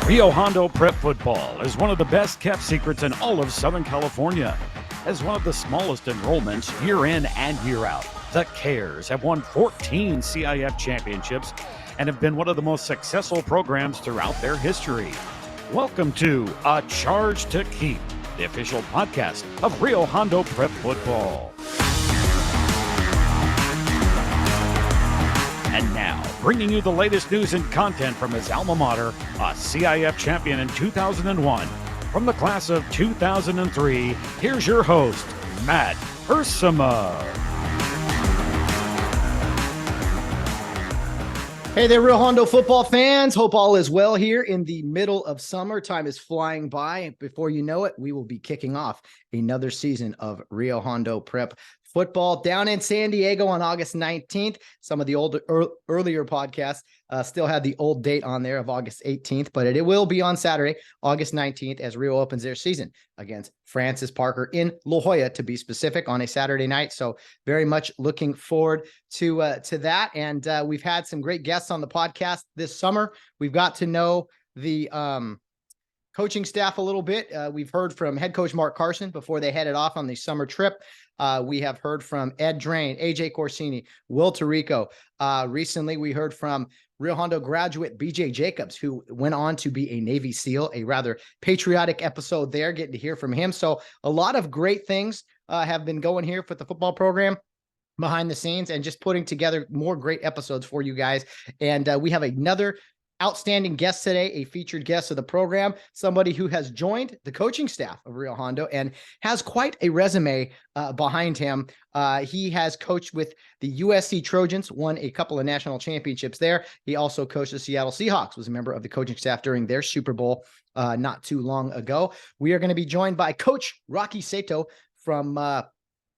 Rio Hondo Prep football is one of the best kept secrets in all of Southern California. As one of the smallest enrollments year in and year out, the Cares have won 14 CIF championships and have been one of the most successful programs throughout their history. Welcome to A Charge to Keep, the official podcast of Rio Hondo Prep football. And now, bringing you the latest news and content from his alma mater, a CIF champion in 2001. From the class of 2003, here's your host, Matt Ursima. Hey there, Rio Hondo football fans. Hope all is well here in the middle of summer. Time is flying by. Before you know it, we will be kicking off another season of Rio Hondo Prep football down in San Diego on August 19th. Some of the earlier podcasts still had the old date on there of August 18th, but it will be on Saturday, August 19th, as Rio opens their season against Francis Parker in La Jolla, to be specific, on a Saturday night. So very much looking forward to that. And we've had some great guests on the podcast this summer. We've got to know the coaching staff a little bit. We've heard from head coach Mark Carson before they headed off on the summer trip. We have heard from Ed Drain, AJ Corsini, Will Tirico. Recently, we heard from Rio Hondo graduate BJ Jacobs, who went on to be a Navy SEAL, a rather patriotic episode there, getting to hear from him. So a lot of great things have been going here for the football program behind the scenes, and just putting together more great episodes for you guys. And we have another outstanding guest today, a featured guest of the program, somebody who has joined the coaching staff of Rio Hondo and has quite a resume behind him. He has coached with the USC Trojans, won a couple of national championships there. He also coached the Seattle Seahawks, was a member of the coaching staff during their Super Bowl not too long ago. We are going to be joined by Coach Rocky Seto from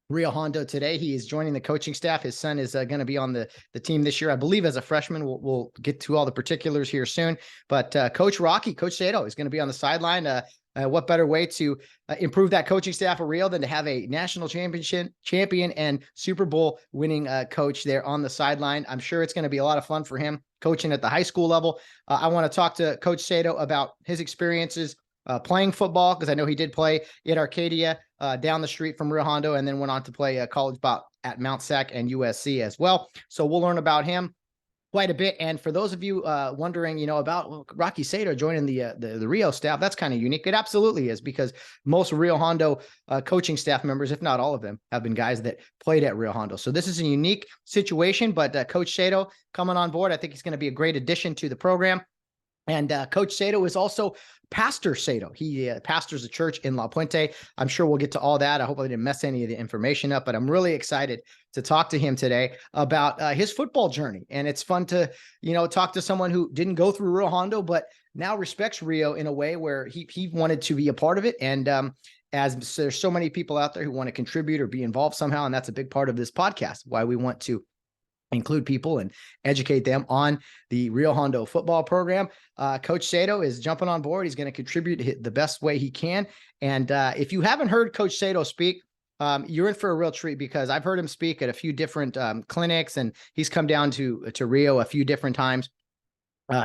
Rio Hondo today. He is joining the coaching staff. His son is going to be on the team this year, I believe, as a freshman. We'll get to all the particulars here soon. But Coach Seto is going to be on the sideline. What better way to improve that coaching staff of Rio than to have a national champion and Super Bowl winning coach there on the sideline? I'm sure it's going to be a lot of fun for him coaching at the high school level. I want to talk to Coach Seto about his experiences playing football, because I know he did play at Arcadia down the street from Rio Hondo, and then went on to play college ball at Mount Sac and USC as well. So we'll learn about him quite a bit. And for those of you wondering, about Rocky Seto joining the Rio staff, that's kind of unique. It absolutely is, because most Rio Hondo coaching staff members, if not all of them, have been guys that played at Rio Hondo. So this is a unique situation, but Coach Seto coming on board, I think he's going to be a great addition to the program. And Coach Seto is also Pastor Seto. He pastors a church in La Puente. I'm sure we'll get to all that. I hope I didn't mess any of the information up, but I'm really excited to talk to him today about his football journey. And it's fun to, talk to someone who didn't go through Rio Hondo, but now respects Rio in a way where he wanted to be a part of it. And as there's so many people out there who want to contribute or be involved somehow, and that's a big part of this podcast, why we want to include people and educate them on the Rio Hondo football program. Coach Seto is jumping on board. He's going to contribute the best way he can. And if you haven't heard Coach Seto speak, you're in for a real treat, because I've heard him speak at a few different clinics, and he's come down to Rio a few different times.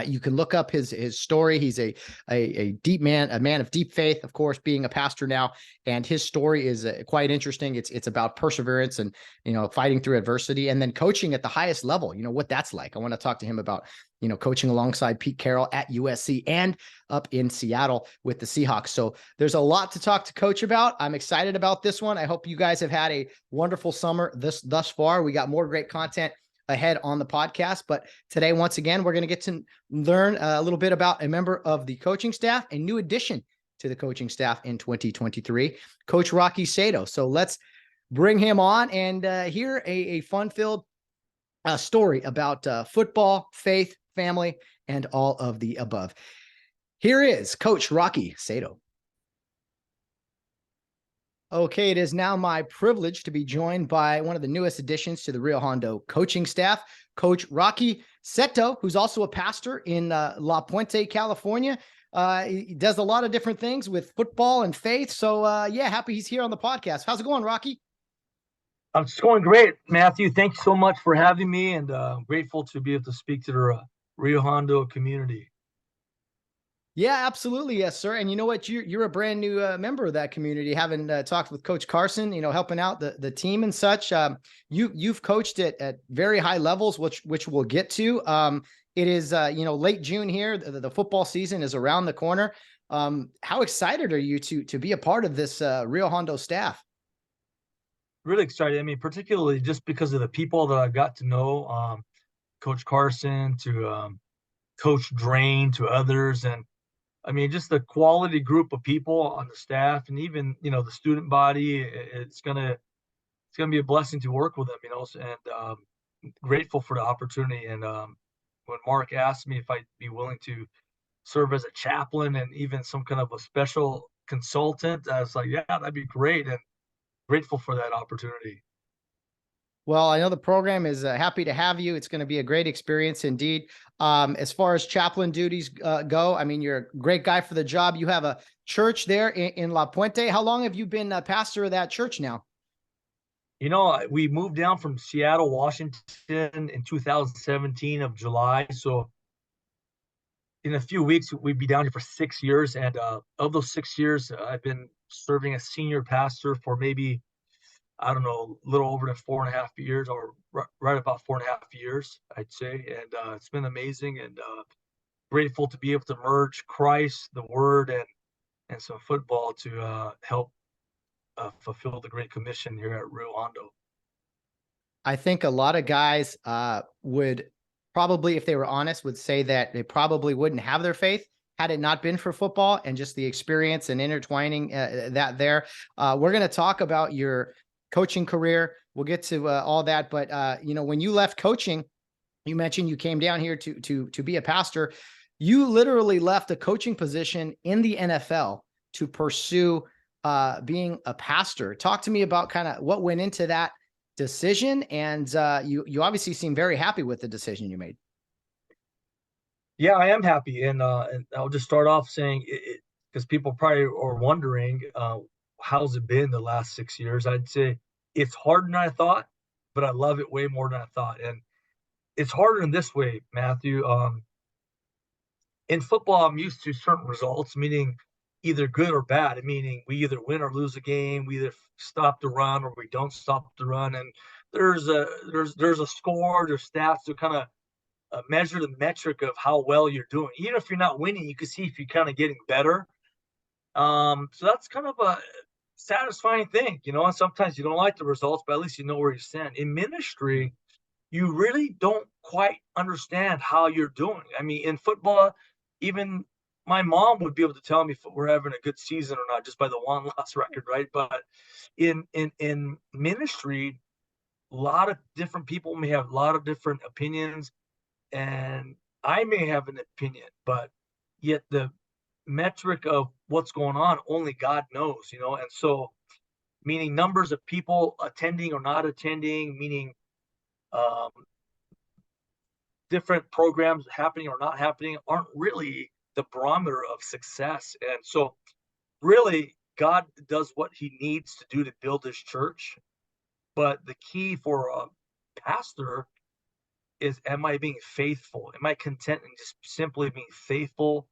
You can look up his story. He's a deep man, a man of deep faith, of course, being a pastor now. And his story is quite interesting. It's about perseverance and, fighting through adversity, and then coaching at the highest level, what that's like. I want to talk to him about, coaching alongside Pete Carroll at USC and up in Seattle with the Seahawks. So there's a lot to talk to Coach about. I'm excited about this one. I hope you guys have had a wonderful summer thus far. We got more great content ahead on the podcast, but today, once again, we're going to get to learn a little bit about a member of the coaching staff, a new addition to the coaching staff in 2023, Coach Rocky Seto. So let's bring him on and hear a fun-filled story about football, faith, family, and all of the above. Here is Coach Rocky Seto. Okay, it is now my privilege to be joined by one of the newest additions to the Rio Hondo coaching staff, Coach Rocky Seto, who's also a pastor in La Puente, California. He does a lot of different things with football and faith. So, happy he's here on the podcast. How's it going, Rocky? It's going great, Matthew. Thanks so much for having me, and grateful to be able to speak to the Rio Hondo community. Yeah, absolutely. Yes, sir. And you know what? You're a brand new member of that community, having talked with Coach Carson, helping out the team and such. You've coached it at very high levels, which we'll get to. It is late June here. The football season is around the corner. How excited are you to be a part of this Rio Hondo staff? Really excited. I mean, particularly just because of the people that I've got to know, Coach Carson to Coach Drain to others, and I mean, just the quality group of people on the staff, and even the student body. It's gonna be a blessing to work with them, and grateful for the opportunity. And when Mark asked me if I'd be willing to serve as a chaplain and even some kind of a special consultant, I was like, yeah, that'd be great, and grateful for that opportunity. Well, I know the program is happy to have you. It's going to be a great experience indeed. As far as chaplain duties go, I mean, you're a great guy for the job. You have a church there in La Puente. How long have you been pastor of that church now? We moved down from Seattle, Washington in 2017 of July. So in a few weeks, we'd be down here for 6 years. And of those 6 years, I've been serving as senior pastor for maybe, I don't know, a little over than 4.5 years, or right about 4.5 years, I'd say. And it's been amazing, and grateful to be able to merge Christ, the Word, and some football to help fulfill the Great Commission here at Rio Hondo. I think a lot of guys would probably, if they were honest, would say that they probably wouldn't have their faith had it not been for football and just the experience and intertwining that there. We're going to talk about your coaching career. We'll get to all that. But, when you left coaching, you mentioned you came down here to be a pastor. You literally left a coaching position in the NFL to pursue being a pastor. Talk to me about kind of what went into that decision, and you obviously seem very happy with the decision you made. Yeah, I am happy, and I'll just start off saying it because people probably are wondering, how's it been the last 6 years? I'd say it's harder than I thought, but I love it way more than I thought. And it's harder in this way, Matthew. In football, I'm used to certain results, meaning either good or bad, meaning we either win or lose a game, we either stop the run or we don't stop the run. And there's a score, there's stats to kind of measure the metric of how well you're doing. Even if you're not winning, you can see if you're kind of getting better. So that's kind of a satisfying thing, and sometimes you don't like the results, but at least you know where you stand. In ministry, you really don't quite understand how you're doing. I mean, in football, even my mom would be able to tell me if we're having a good season or not just by the one loss record, right? But in ministry, a lot of different people may have a lot of different opinions, and I may have an opinion, but yet the metric of what's going on, only God knows, And so, meaning numbers of people attending or not attending, meaning um, different programs happening or not happening aren't really the barometer of success. And so, really, God does what he needs to do to build his church. But the key for a pastor is, am I being faithful? Am I content in just simply being faithful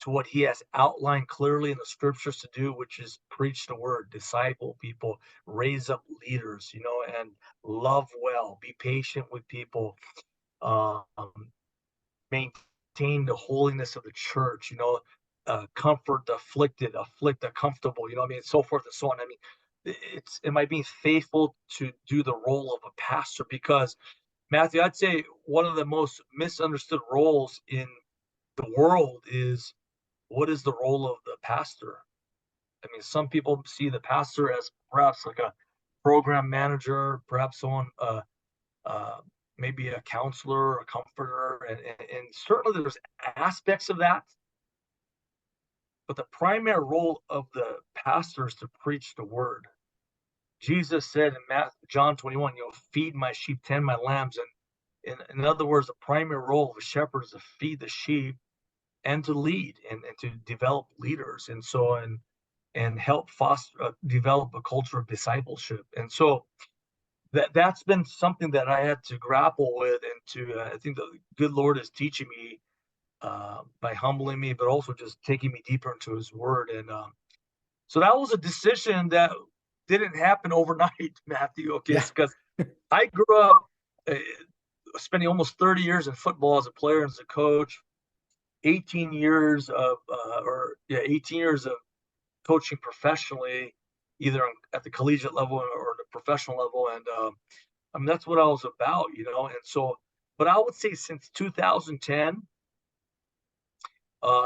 to what he has outlined clearly in the scriptures to do, which is preach the word, disciple people, raise up leaders, and love well, be patient with people, um, maintain the holiness of the church, comfort the afflicted, afflict the comfortable, I mean, so forth and so on. I mean, am I being faithful to do the role of a pastor? Because Matthew, I'd say one of the most misunderstood roles in the world is, what is the role of the pastor? I mean, some people see the pastor as perhaps like a program manager, perhaps someone, uh, maybe a counselor, a comforter, and certainly there's aspects of that. But the primary role of the pastor is to preach the word. Jesus said in John 21, feed my sheep, tend my lambs. And in other words, the primary role of a shepherd is to feed the sheep and to lead and to develop leaders. And help foster, develop a culture of discipleship. And so that's been something that I had to grapple with, and to I think the good Lord is teaching me by humbling me, but also just taking me deeper into his word. And so that was a decision that didn't happen overnight, Matthew. Okay, Yeah. because I grew up spending almost 30 years in football as a player and as a coach, 18 years of 18 years of coaching professionally, either at the collegiate level or the professional level. And I mean, that's what I was about, you know. And so, but I would say since 2010,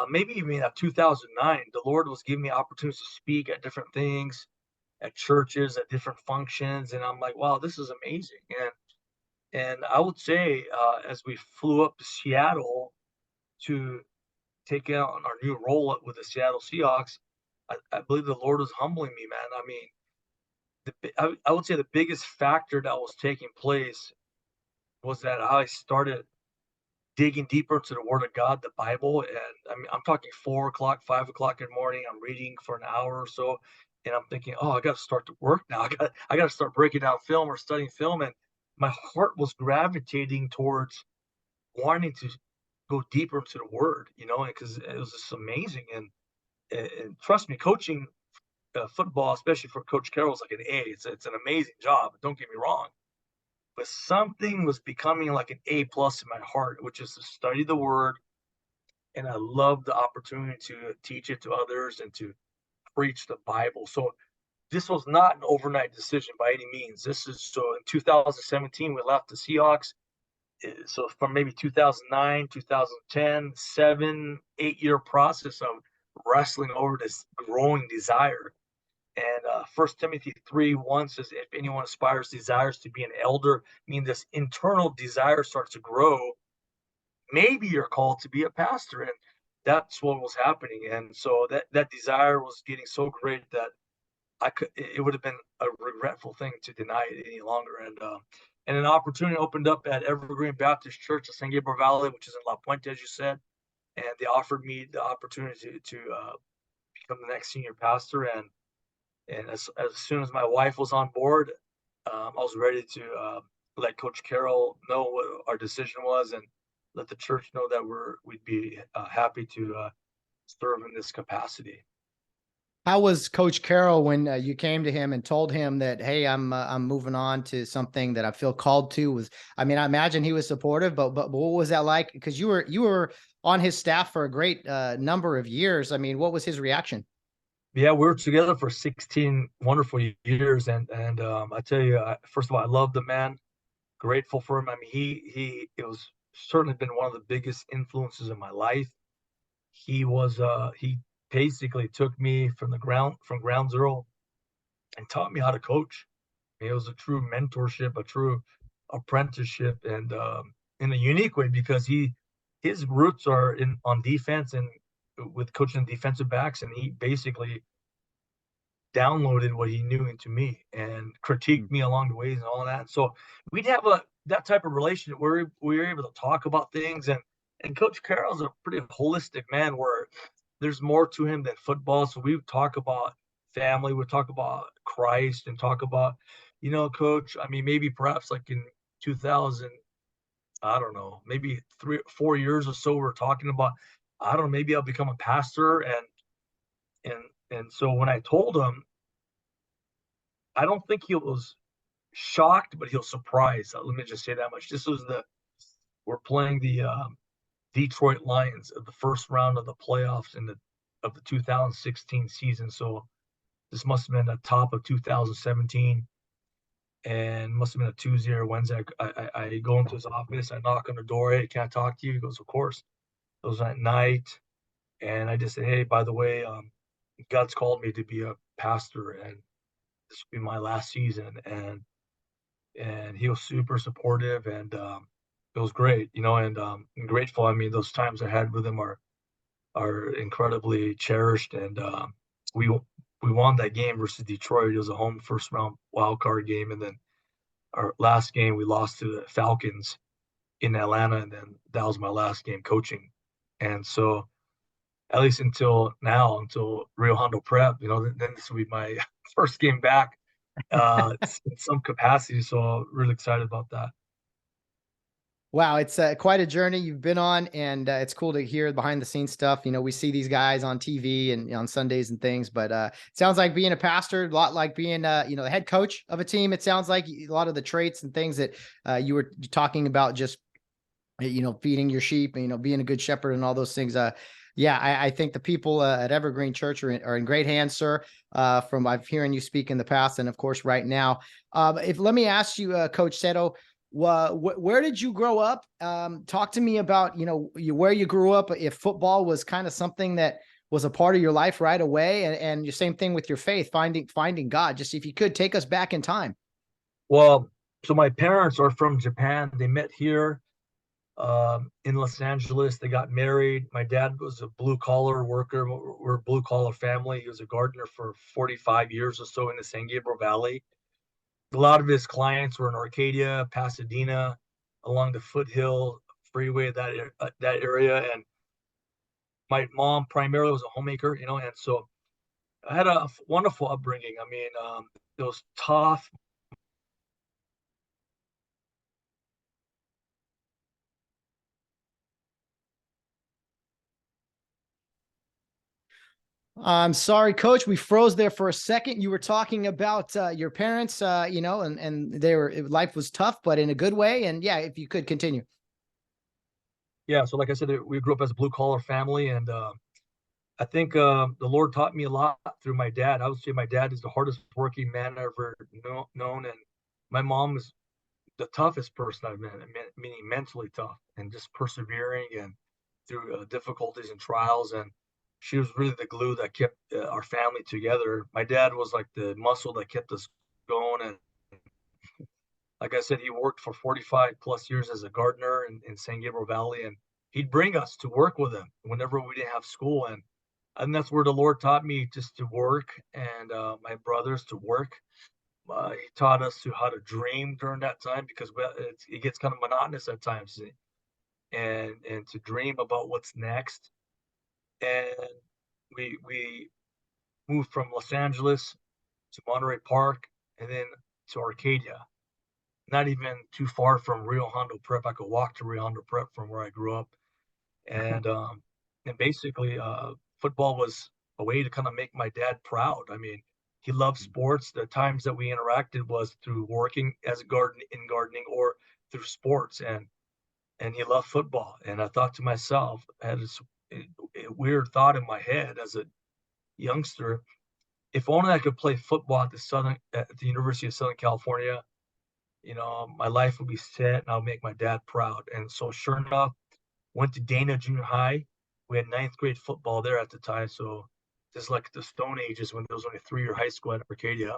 maybe even at 2009, the Lord was giving me opportunities to speak at different things, at churches, at different functions. And I'm like, wow, this is amazing. And I would say, as we flew up to Seattle to take on our new role with the Seattle Seahawks, I believe the Lord was humbling me, man. I mean, I would say the biggest factor that was taking place was that I started digging deeper into the Word of God, the Bible. And I mean, I'm talking 4 o'clock, 5 o'clock in the morning. I'm reading for an hour or so, and I'm thinking, oh, I got to start to work now. I got to start breaking down film or studying film. And my heart was gravitating towards wanting to go deeper into the Word, you know, because it was just amazing. And trust me, coaching football, especially for Coach Carroll, is like an A. It's an amazing job. Don't get me wrong, but something was becoming like an A plus in my heart, which is to study the Word, and I love the opportunity to teach it to others and to preach the Bible. So this was not an overnight decision by any means. This is so in 2017 we left the Seahawks. So from maybe 2009, 2010, 7, 8 year process of wrestling over this growing desire. And 1 Timothy 3:1 says, if anyone desires to be an elder, meaning this internal desire starts to grow, maybe you're called to be a pastor. And that's what was happening. And so that desire was getting so great that it would have been a regretful thing to deny it any longer. And an opportunity opened up at Evergreen Baptist Church in San Gabriel Valley, which is in La Puente, as you said. And they offered me the opportunity to become the next senior pastor. And as soon as my wife was on board, I was ready to let Coach Carroll know what our decision was and let the church know that we'd be happy to serve in this capacity. How was Coach Carroll when you came to him and told him that, hey, I'm moving on to something that I feel called to? I mean, I imagine he was supportive, but what was that like? Because you were on his staff for a great number of years. I mean, what was his reaction? Yeah, we were together for 16 wonderful years, and I tell you, first of all, I love the man, grateful for him. I mean, it was certainly been one of the biggest influences in my life. He basically took me from ground zero and taught me how to coach. It was a true mentorship, a true apprenticeship, and in a unique way because his roots are in on defense and with coaching defensive backs, and he basically downloaded what he knew into me and critiqued me along the ways and all of that. So we'd have that type of relationship where we were able to talk about things. And Coach Carroll's a pretty holistic man where there's more to him than football. So we would talk about family, we'd talk about Christ, and talk about, you know, Coach, I mean, maybe perhaps like in 2000, I don't know, maybe 3 or 4 years or so, we're talking about, I don't know, maybe I'll become a pastor. And so when I told him, I don't think he was shocked, but he was surprised. Let me just say that much. We're playing the Detroit Lions of the first round of the playoffs of the 2016 season. So this must have been the top of 2017, and must have been a Tuesday or Wednesday. I go into his office, I knock on the door. Hey, can I talk to you? He goes, of course. It was at night, and I just said, hey, by the way, God's called me to be a pastor, and this will be my last season. And he was super supportive, and it was great, you know, and I'm grateful. I mean, those times I had with him are incredibly cherished, and we we won that game versus Detroit. It was a home first round wild card game, and then our last game we lost to the Falcons in Atlanta, and then that was my last game coaching. And so at least until now, until Rio Hondo Prep, you know, then this will be my first game back in some capacity. So really excited about that. Wow, it's quite a journey you've been on, and it's cool to hear behind the scenes stuff. You know, we see these guys on TV and on Sundays and things, but it sounds like being a pastor, a lot like being, the head coach of a team. It sounds like a lot of the traits and things that you were talking about, just feeding your sheep, and being a good shepherd and all those things. Yeah, I think the people at Evergreen Church are in great hands, sir. From I've hearing you speak in the past, and of course right now. If let me ask you, Coach Seto, where did you grow up? Talk to me about where you grew up. If football was kind of something that was a part of your life right away, and the same thing with your faith, finding God. Just if you could take us back in time. Well, so my parents are from Japan. They met here in Los Angeles. They got married. My dad was a blue collar worker. We're a blue collar family. He was a gardener for 45 years or so in the San Gabriel Valley. A lot of his clients were in Arcadia, Pasadena, along the Foothill Freeway, that area. And my mom primarily was a homemaker, and so I had a wonderful upbringing. I mean, it was tough. I'm sorry, Coach. We froze there for a second. You were talking about your parents, and life was tough, but in a good way. And yeah, if you could continue. Yeah, so like I said, we grew up as a blue collar family, and I think the Lord taught me a lot through my dad. I would say my dad is the hardest working man I ever known, and my mom is the toughest person I've met, meaning mentally tough and just persevering and through difficulties and trials. And she was really the glue that kept our family together. My dad was like the muscle that kept us going. And like I said, he worked for 45 plus years as a gardener in San Gabriel Valley, and he'd bring us to work with him whenever we didn't have school. And that's where the Lord taught me just to work, and my brothers to work. He taught us how to dream during that time, because it gets kind of monotonous at times, and to dream about what's next. And we moved from Los Angeles to Monterey Park, and then to Arcadia. Not even too far from Rio Hondo Prep. I could walk to Rio Hondo Prep from where I grew up, and basically, football was a way to kind of make my dad proud. I mean, he loved sports. The times that we interacted was through working as a gardening or through sports, and he loved football. And I thought to myself, I had this weird thought in my head as a youngster: if only I could play football at the University of Southern California, my life would be set, and I'll make my dad proud. And so, sure enough, went to Dana Junior High. We had ninth grade football there at the time. So this is like the Stone Ages, when there was only 3-year high school at Arcadia.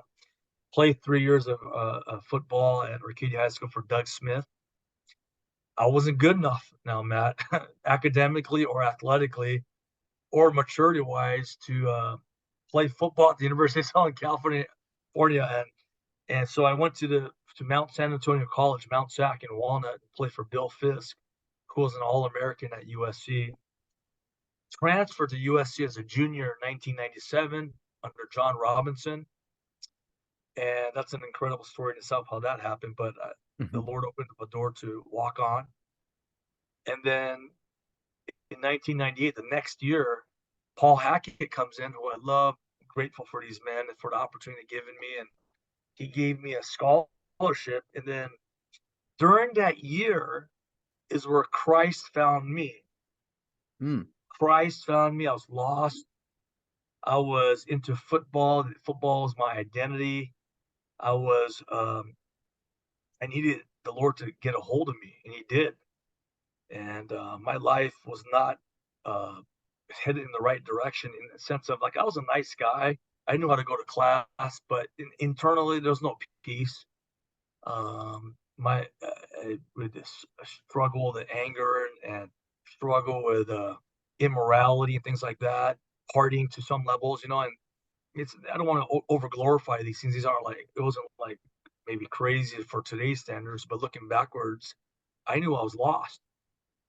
Played 3 years of football at Arcadia High School for Doug Smith. I wasn't good enough now, Matt, academically or athletically or maturity wise to play football at the University of Southern California. And so I went to Mount San Antonio College, Mount Sac in Walnut, and played for Bill Fisk, who was an All-American at USC. Transferred to USC as a junior in 1997 under John Robinson. And that's an incredible story in itself, how that happened. But the Lord opened up a door to walk on. And then in 1998, the next year, Paul Hackett comes in, who I love, grateful for these men and for the opportunity given me. And he gave me a scholarship. And then during that year is where Christ found me. Mm. Christ found me. I was lost. I was into football. Football was my identity. I needed the Lord to get a hold of me, and He did. And my life was not headed in the right direction, in the sense of, like, I was a nice guy. I knew how to go to class, but internally there was no peace. With this struggle with anger, and struggle with immorality and things like that, partying to some levels, and I don't want to over glorify these things. These aren't like, it wasn't like maybe crazy for today's standards, but looking backwards, I knew I was lost.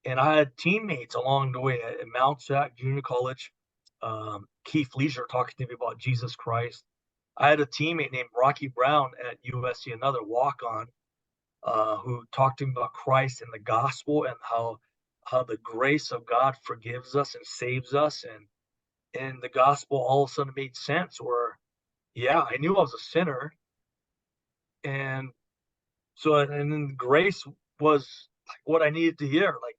And I had teammates along the way at Mount Sac Junior College. Keith Leisure talking to me about Jesus Christ. I had a teammate named Rocky Brown at USC, another walk-on. who talked to me about Christ and the gospel and how the grace of God forgives us and saves us, and the gospel all of a sudden made sense. Where yeah, I knew I was a sinner, and so and then grace was like what I needed to hear. Like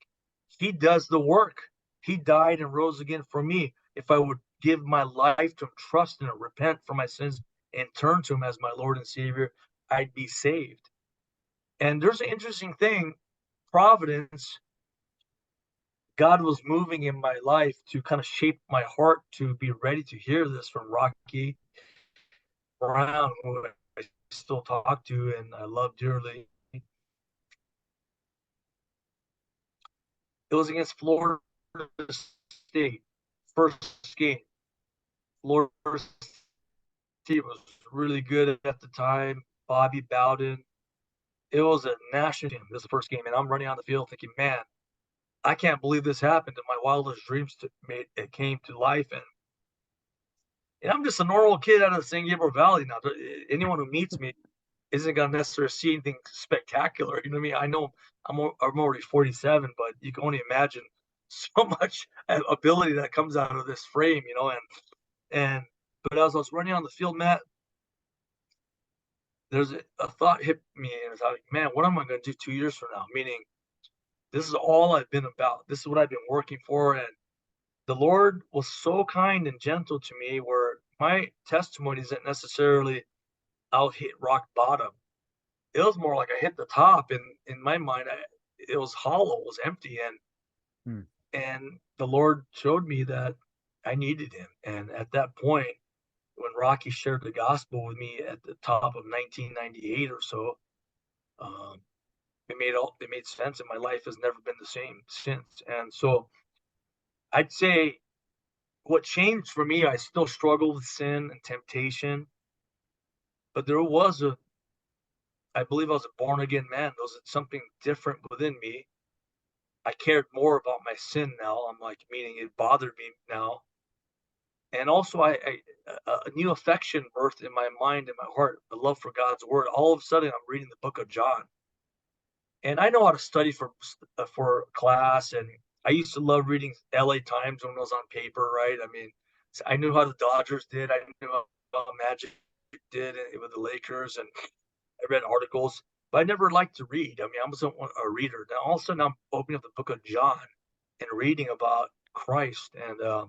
he does the work. He died and rose again for me. If I would give my life to him, trust in him, repent for my sins, and turn to him as my Lord and Savior, I'd be saved. And there's an interesting thing. Providence, God was moving in my life to kind of shape my heart to be ready to hear this from Rocky Brown, who I still talk to and I love dearly. It was against Florida State, first game. Florida State was really good at the time. Bobby Bowden. It was a national team. This is the first game, and I'm running on the field thinking, man, I can't believe this happened. And my wildest dreams it came to life. And I'm just a normal kid out of the San Gabriel Valley now. Anyone who meets me isn't going to necessarily see anything spectacular. You know what I mean? I know I'm already 47, but you can only imagine so much ability that comes out of this frame, you know. But as I was running on the field, Matt, there's a thought hit me, and it's like, man, what am I going to do 2 years from now? Meaning, this is all I've been about. This is what I've been working for, and the Lord was so kind and gentle to me, where my testimony isn't necessarily I'll hit rock bottom. It was more like I hit the top, and in my mind, it was hollow, it was empty, and the Lord showed me that I needed Him. And at that point, when Rocky shared the gospel with me at the top of 1998 or so, um, it made sense, and my life has never been the same since. And so, I'd say what changed for me, I still struggle with sin and temptation, but I believe I was a born again man. There was something different within me. I cared more about my sin now. I'm like, meaning it bothered me now. And also, a new affection birthed in my mind and my heart, a love for God's word. All of a sudden, I'm reading the book of John, and I know how to study for class. And I used to love reading L.A. Times when it was on paper, right? I mean, I knew how the Dodgers did. I knew how Magic did with the Lakers, and I read articles, but I never liked to read. I mean, I wasn't a reader. Now all of a sudden, I'm opening up the book of John and reading about Christ, and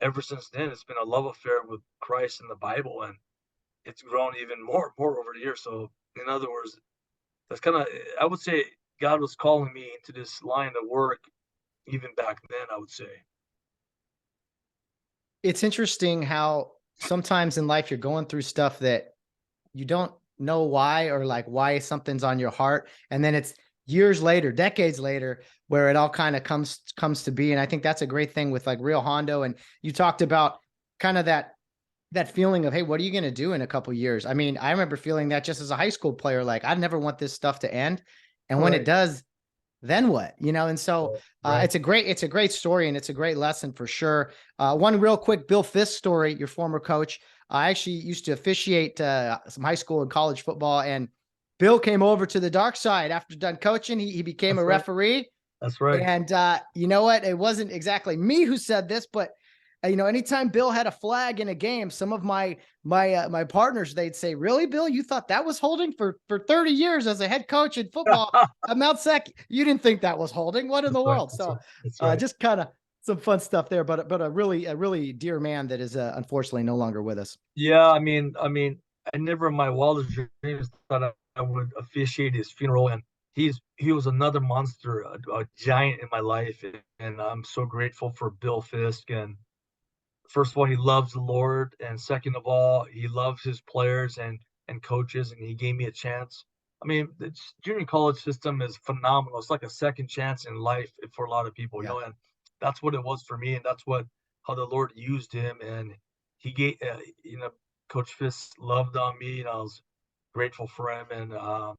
ever since then, it's been a love affair with Christ and the Bible, and it's grown even more and more over the years. So, in other words, that's kind of, I would say, God was calling me into this line of work even back then, I would say. It's interesting how sometimes in life you're going through stuff that you don't know why, or like why something's on your heart, and then it's years later, decades later, where it all kind of comes to be. And I think that's a great thing with like Rio Hondo. And you talked about kind of that feeling of, hey, what are you going to do in a couple of years? I mean, I remember feeling that just as a high school player, like I never want this stuff to end, and when it does, then what? You know? And so it's a great story, and it's a great lesson for sure. One real quick Bill Fisk story, your former coach. I actually used to officiate some high school and college football, and Bill came over to the dark side after done coaching. He became a referee. That's right. And you know what? It wasn't exactly me who said this, but you know, anytime Bill had a flag in a game, some of my partners, they'd say, "Really, Bill? You thought that was holding for 30 years as a head coach in football at Mount Sec? You didn't think that was holding? What in the world?" So just kind of some fun stuff there, but a really dear man that is unfortunately no longer with us. Yeah, I mean, I never in my wildest dreams thought I would officiate his funeral, and he was another monster, a giant in my life, and I'm so grateful for Bill Fisk. And first of all, he loves the Lord, and second of all, he loves his players and coaches, and he gave me a chance. I mean, the junior college system is phenomenal. It's like a second chance in life for a lot of people, you know, and that's what it was for me, and that's how the Lord used him, and he gave, Coach Fisk loved on me, and I was grateful for him. And that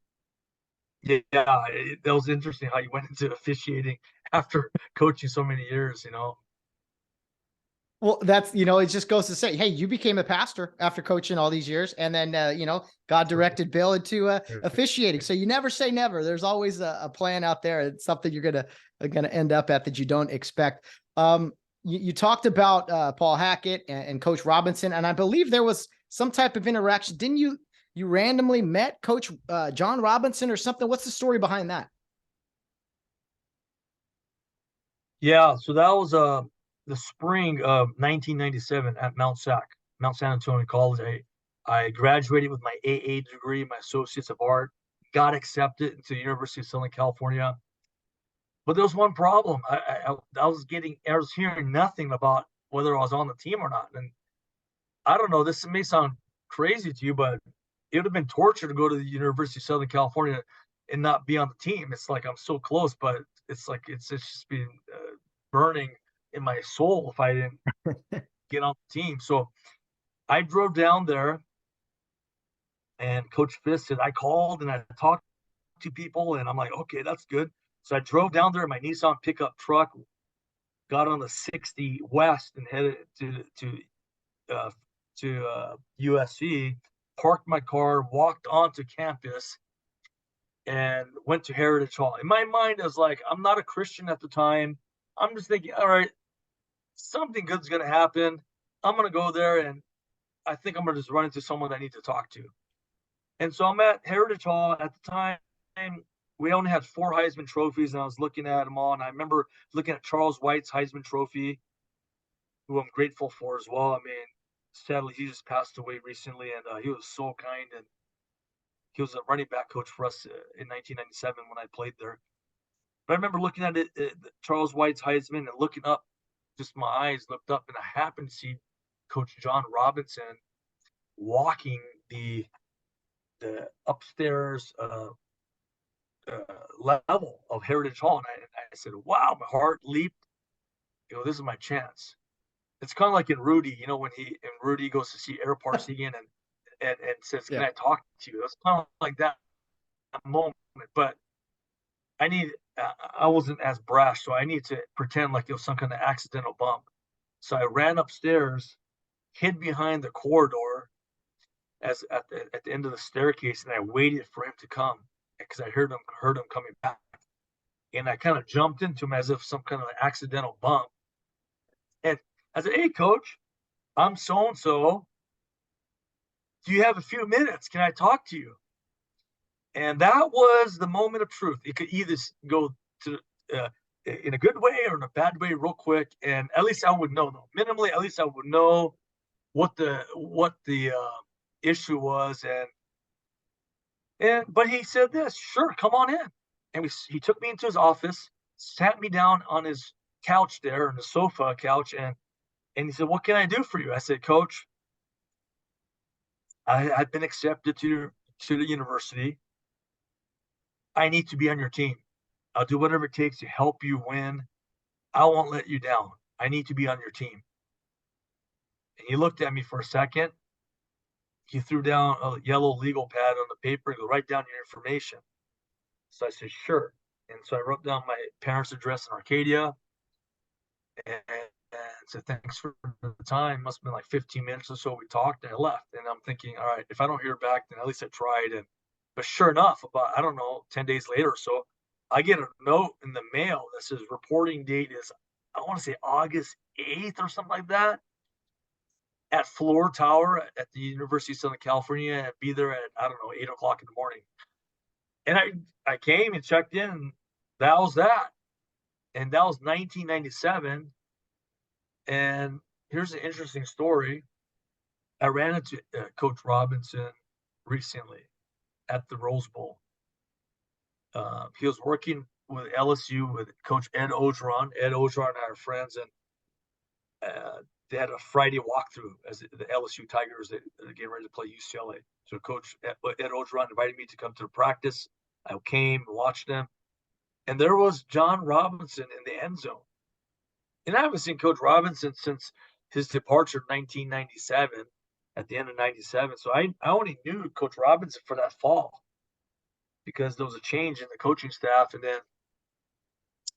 was interesting how you went into officiating after coaching so many years, you know. Well, that's, it just goes to say, hey, you became a pastor after coaching all these years. And then, God directed Bill into officiating. So you never say never. There's always a plan out there. It's something you're going to end up at that you don't expect. You talked about Paul Hackett and Coach Robinson, and I believe there was some type of interaction. Didn't you randomly met Coach John Robinson or something? What's the story behind that? Yeah, so that was the spring of 1997 at Mount San Antonio College. I graduated with my AA degree, my Associates of Art, got accepted into the University of Southern California. But there was one problem. I was hearing nothing about whether I was on the team or not. And I don't know, this may sound crazy to you, but it would have been torture to go to the University of Southern California and not be on the team. It's like I'm so close, but it's like it's just been burning in my soul if I didn't get on the team. So I drove down there, and Coach Fisk said, I called and I talked to people, and I'm like, okay, that's good. So I drove down there in my Nissan pickup truck, got on the 60 West and headed to USC, parked my car, walked onto campus, and went to Heritage Hall. In my mind, I was like, I'm not a Christian at the time. I'm just thinking, all right, something good's going to happen. I'm going to go there, and I think I'm going to just run into someone I need to talk to. And so I'm at Heritage Hall. At the time, we only had 4 Heisman trophies, and I was looking at them all. And I remember looking at Charles White's Heisman trophy, who I'm grateful for as well. I mean, sadly, he just passed away recently, and he was so kind. And he was a running back coach for us in 1997 when I played there. But I remember looking at it, Charles White's Heisman, and looking up, just my eyes looked up, and I happened to see Coach John Robinson walking the upstairs level of Heritage Hall. And I said, wow, my heart leaped. This is my chance. It's kind of like in Rudy, when Rudy goes to see Air Parsegian and says, can I talk to you? It's kind of like that moment. But I wasn't as brash, so I need to pretend like it was some kind of accidental bump. So I ran upstairs, hid behind the corridor at the end of the staircase, and I waited for him to come because I heard him coming back. And I kind of jumped into him as if some kind of accidental bump. And I said, hey, coach, I'm so-and-so. Do you have a few minutes? Can I talk to you? And that was the moment of truth. It could either go to in a good way or in a bad way real quick. And at least I would know, though. Minimally, at least I would know what the issue was. But he said this, sure, come on in. And he took me into his office, sat me down on his couch there, on the sofa couch, and he said, what can I do for you? I said, Coach, I've been accepted to the university. I need to be on your team. I'll do whatever it takes to help you win. I won't let you down. I need to be on your team. And he looked at me for a second. He threw down a yellow legal pad on the paper and go, write down your information. So I said, sure. And so I wrote down my parents' address in Arcadia and said, thanks for the time. Must have been like 15 minutes or so. We talked and I left. And I'm thinking, all right, if I don't hear back, then at least I tried. But sure enough, about, 10 days later or so, I get a note in the mail that says reporting date is, I want to say August 8th or something like that, at Floor Tower at the University of Southern California, and be there at, 8 o'clock in the morning. And I came and checked in, and that was that. And that was 1997. And here's an interesting story. I ran into Coach Robinson recently at the Rose Bowl. He was working with LSU with Coach Ed Ogeron. Ed Ogeron and I are friends, and they had a Friday walkthrough as the LSU Tigers that are getting ready to play UCLA. So Coach Ed Ogeron invited me to come to the practice. I came, watched them, and there was John Robinson in the end zone. And I haven't seen Coach Robinson since his departure in 1997, at the end of 97. So I only knew Coach Robinson for that fall, because there was a change in the coaching staff. And then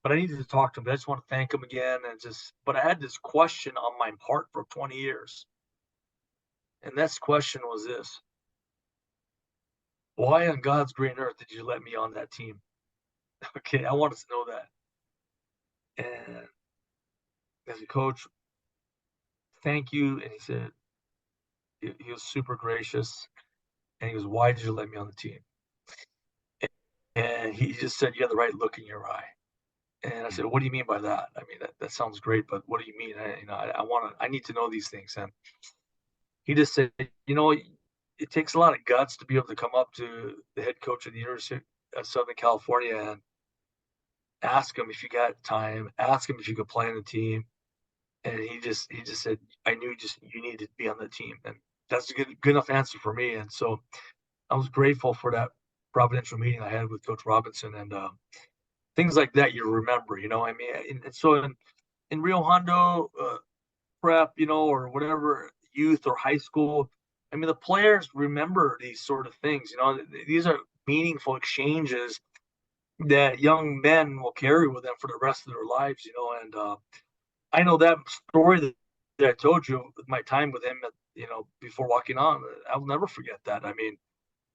but I needed to talk to him. I just want to thank him again, but I had this question on my heart for 20 years. And this question was this: why on God's green earth did you let me on that team? Okay, I wanted to know that. And as a coach, thank you. And he said, he was super gracious. And he goes, why did you let me on the team? And he just said, you have the right look in your eye. And I said, what do you mean by that? I mean, that sounds great, but what do you mean? I need to know these things. And he just said, it takes a lot of guts to be able to come up to the head coach of the University of Southern California and ask him if you got time, ask him if you could play on the team. And he just said, I knew you needed to be on the team. And that's a good enough answer for me. And so I was grateful for that providential meeting I had with Coach Robinson, and things like that you remember, I mean. And so in Rio Hondo Prep, or whatever, youth or high school, I mean, the players remember these sort of things. These are meaningful exchanges that young men will carry with them for the rest of their lives. And I know that story that I told you, my time with him, before walking on, I'll never forget that. I mean,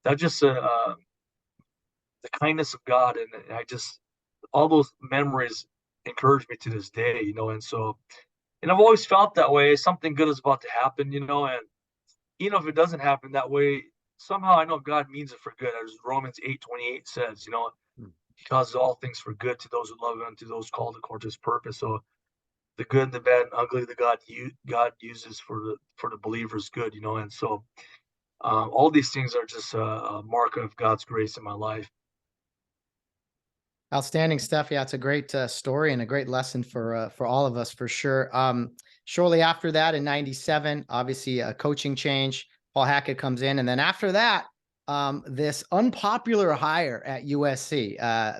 that's just the kindness of God, and all those memories encourage me to this day. And I've always felt that way. Something good is about to happen, and even if it doesn't happen that way, somehow I know God means it for good. As Romans 8:28 says, He causes all things for good to those who love Him, to those called according to His purpose. So the good, the bad, and ugly that God uses for the believer's good, And so all these things are just a mark of God's grace in my life. Outstanding stuff. Yeah, it's a great story and a great lesson for all of us, for sure. Shortly after that, in '97, obviously a coaching change. Paul Hackett comes in, and then after that, this unpopular hire at USC.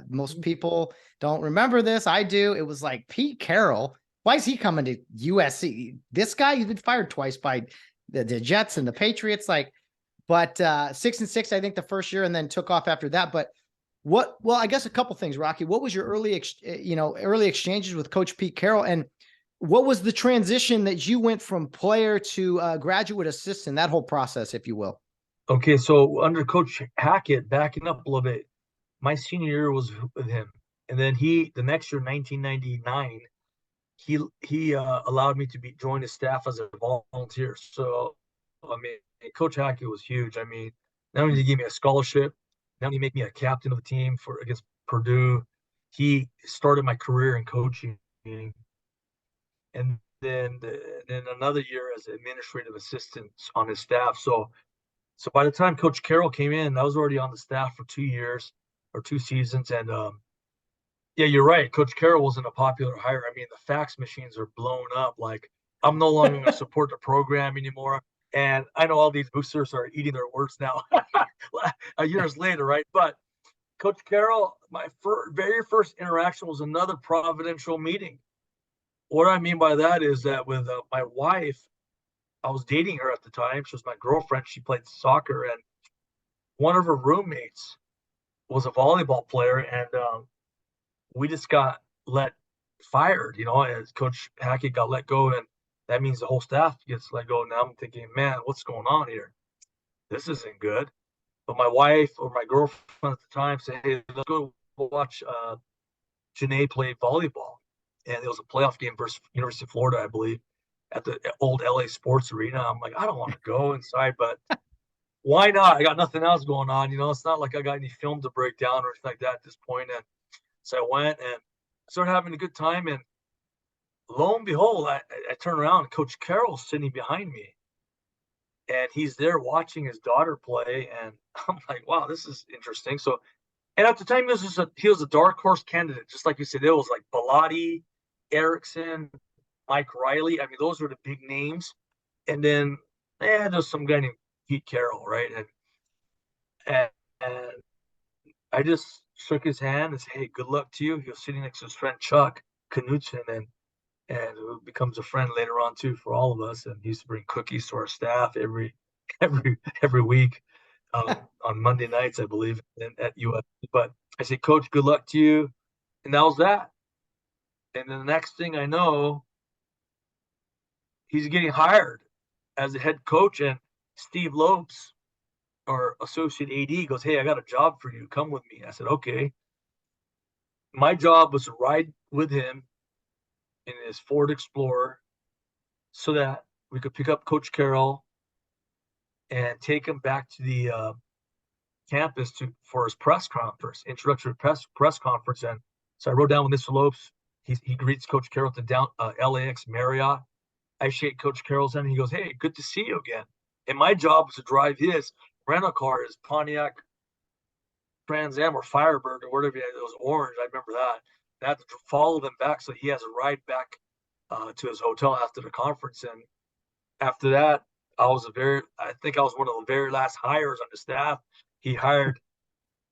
Most people don't remember this. I do. It was like Pete Carroll. Why is he coming to USC? This guy, he's been fired twice by the Jets and the Patriots. But 6-6, I think, the first year, and then took off after that. But well, I guess a couple things, Rocky. What was your early exchanges with Coach Pete Carroll, and what was the transition that you went from player to graduate assistant, that whole process, if you will? Okay, so under Coach Hackett, backing up a little bit, my senior year was with him, and then the next year, 1999, he allowed me to join his staff as a volunteer. So, I mean, Coach Hackett was huge. I mean, not only did he give me a scholarship, not only make me a captain of the team against Purdue, he started my career in coaching, and then another year as administrative assistant on his staff. So by the time Coach Carroll came in, I was already on the staff for 2 years or 2 seasons. And yeah, you're right. Coach Carroll wasn't a popular hire. I mean, the fax machines are blown up. Like, I'm no longer going to support the program anymore. And I know all these boosters are eating their words now years later, right? But Coach Carroll, my very first interaction was another providential meeting. What I mean by that is that with my wife, I was dating her at the time. She was my girlfriend. She played soccer, and one of her roommates was a volleyball player, and we just got fired, as Coach Hackett got let go, and that means the whole staff gets let go. Now I'm thinking, man, what's going on here? This isn't good. But my wife or my girlfriend at the time said, hey, let's go watch Janae play volleyball. And it was a playoff game versus University of Florida, I believe, at the old LA Sports Arena. I'm like, I don't want to go inside, but why not? I got nothing else going on. It's not like I got any film to break down or anything like that at this point. And so I went and started having a good time. And lo and behold, I turn around, Coach Carroll's sitting behind me. And he's there watching his daughter play. And I'm like, wow, this is interesting. So, and at the time, he was a dark horse candidate. Just like you said, it was like Bellotti, Erickson, Mike Riley. I mean, those were the big names. And then there's some guy named Pete Carroll, right? And I just shook his hand and said, hey, good luck to you. He was sitting next to his friend Chuck Knutson, and who becomes a friend later on too for all of us. And he used to bring cookies to our staff every week on Monday nights, I believe, at USC. But I said, Coach, good luck to you. And that was that. And then the next thing I know, he's getting hired as a head coach. And Steve Lopes, our associate AD, goes, "Hey, I got a job for you. Come with me." I said, "Okay." My job was to ride with him in his Ford Explorer so that we could pick up Coach Carroll and take him back to the campus for his press conference, introductory press conference. And so I rode down with Mr. Lopes. He greets Coach Carroll at the LAX Marriott. I shake Coach Carroll's hand, and he goes, "Hey, good to see you again." And my job was to drive his rental car, his Pontiac Trans Am or Firebird or whatever it was, orange. I remember that. I had to follow them back so he has a ride back to his hotel after the conference. And after that, I think I was one of the very last hires on the staff. He hired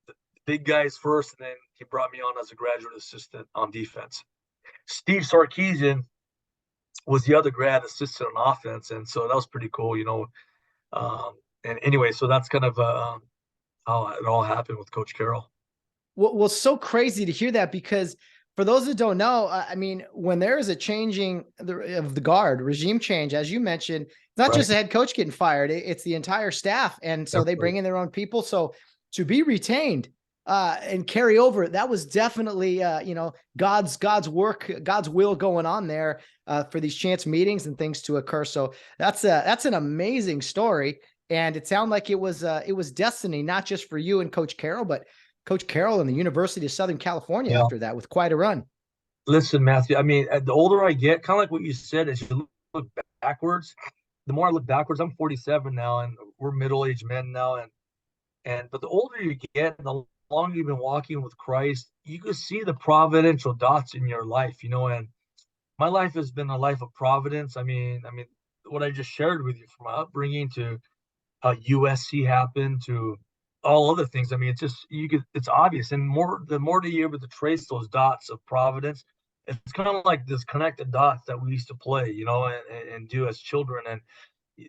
the big guys first, and then he brought me on as a graduate assistant on defense. Steve Sarkisian was the other grad assistant on offense, and so that was pretty cool, and anyway, so that's kind of how it all happened with Coach Carroll. Well, so crazy to hear that, because for those that don't know, I mean, when there is a changing of the guard, regime change, as you mentioned, it's not just the head coach getting fired, it's the entire staff. And so they bring in their own people. So to be retained and carry over, that was definitely, God's work, God's will going on there for these chance meetings and things to occur. So that's an amazing story. And it sounded like it was destiny, not just for you and Coach Carroll, but Coach Carroll and the University of Southern California after that, with quite a run. Listen, Matthew, I mean, the older I get, kind of like what you said, as you look backwards, the more I look backwards, I'm 47 now, and we're middle-aged men now. But the older you get, the longer you've been walking with Christ, you can see the providential dots in your life, and my life has been a life of providence. I mean, what I just shared with you, from my upbringing to how USC happened to all other things. I mean, it's obvious. And the more that you're able to trace those dots of providence, it's kind of like this connected dots that we used to play, and do as children. And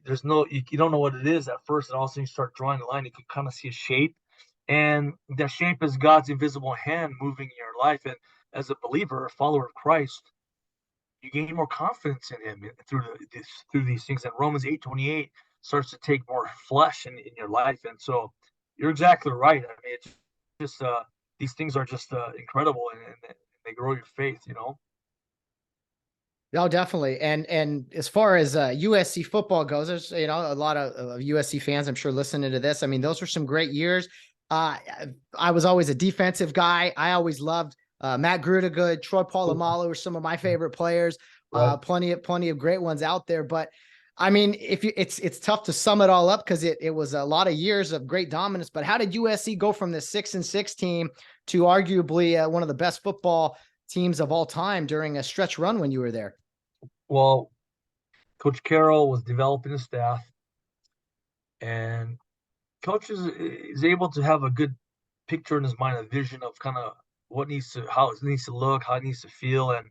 there's you don't know what it is at first, and all of a sudden you start drawing a line. You can kind of see a shape, and that shape is God's invisible hand moving in your life. And as a believer, a follower of Christ, you gain more confidence in Him through these things. And Romans 8:28 starts to take more flesh in your life. And so you're exactly right. I mean, it's just these things are just incredible, and they grow your faith. No, definitely. And as far as USC football goes, there's a lot of USC fans, I'm sure, listening to this. I mean, those were some great years. I was always a defensive guy. I always loved Matt Grudegood, Troy Polamalu were some of my favorite players. Plenty of great ones out there. But I mean, it's tough to sum it all up, because it was a lot of years of great dominance. But how did USC go from this 6-6 team to arguably one of the best football teams of all time during a stretch run when you were there? Well, Coach Carroll was developing his staff, and Coach is able to have a good picture in his mind, a vision of kind of how it needs to look, how it needs to feel. And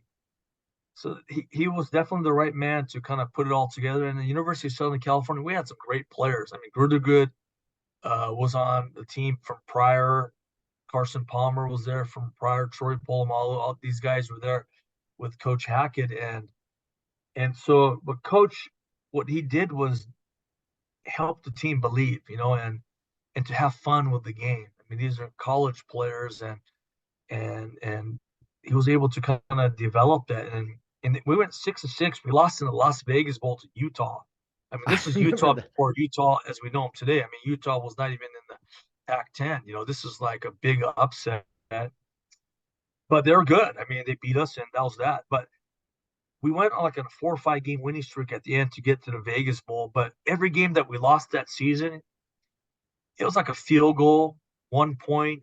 so he was definitely the right man to kind of put it all together. And the University of Southern California, we had some great players. I mean, Grudegood was on the team from prior. Carson Palmer was there from prior. Troy Polamalu, all these guys were there with Coach Hackett. And so, but Coach, what he did was help the team believe, and to have fun with the game. I mean, these are college players, and he was able to kind of develop that. And we went 6-6. We lost in the Las Vegas Bowl to Utah. I mean, this is Utah before Utah as we know them today. I mean, Utah was not even in the Pac-10. This is like a big upset. But they're good. I mean, they beat us, and that was that. But we went on like a 4 or 5 game winning streak at the end to get to the Vegas Bowl. But every game that we lost that season, it was like a field goal, 1 point,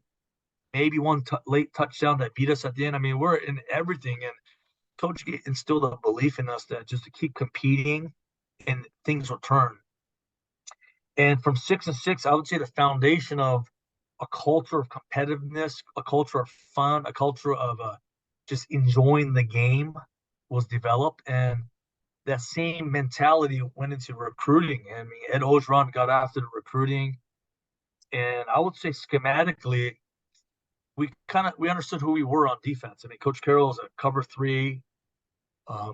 maybe one late touchdown that beat us at the end. I mean, we're in everything. And Coach instilled a belief in us that just to keep competing and things will turn. And from 6-6, I would say the foundation of a culture of competitiveness, a culture of fun, a culture of just enjoying the game was developed. And that same mentality went into recruiting. I mean, Ed Ogeron got after the recruiting. And I would say schematically, we understood who we were on defense. I mean, Coach Carroll is a cover three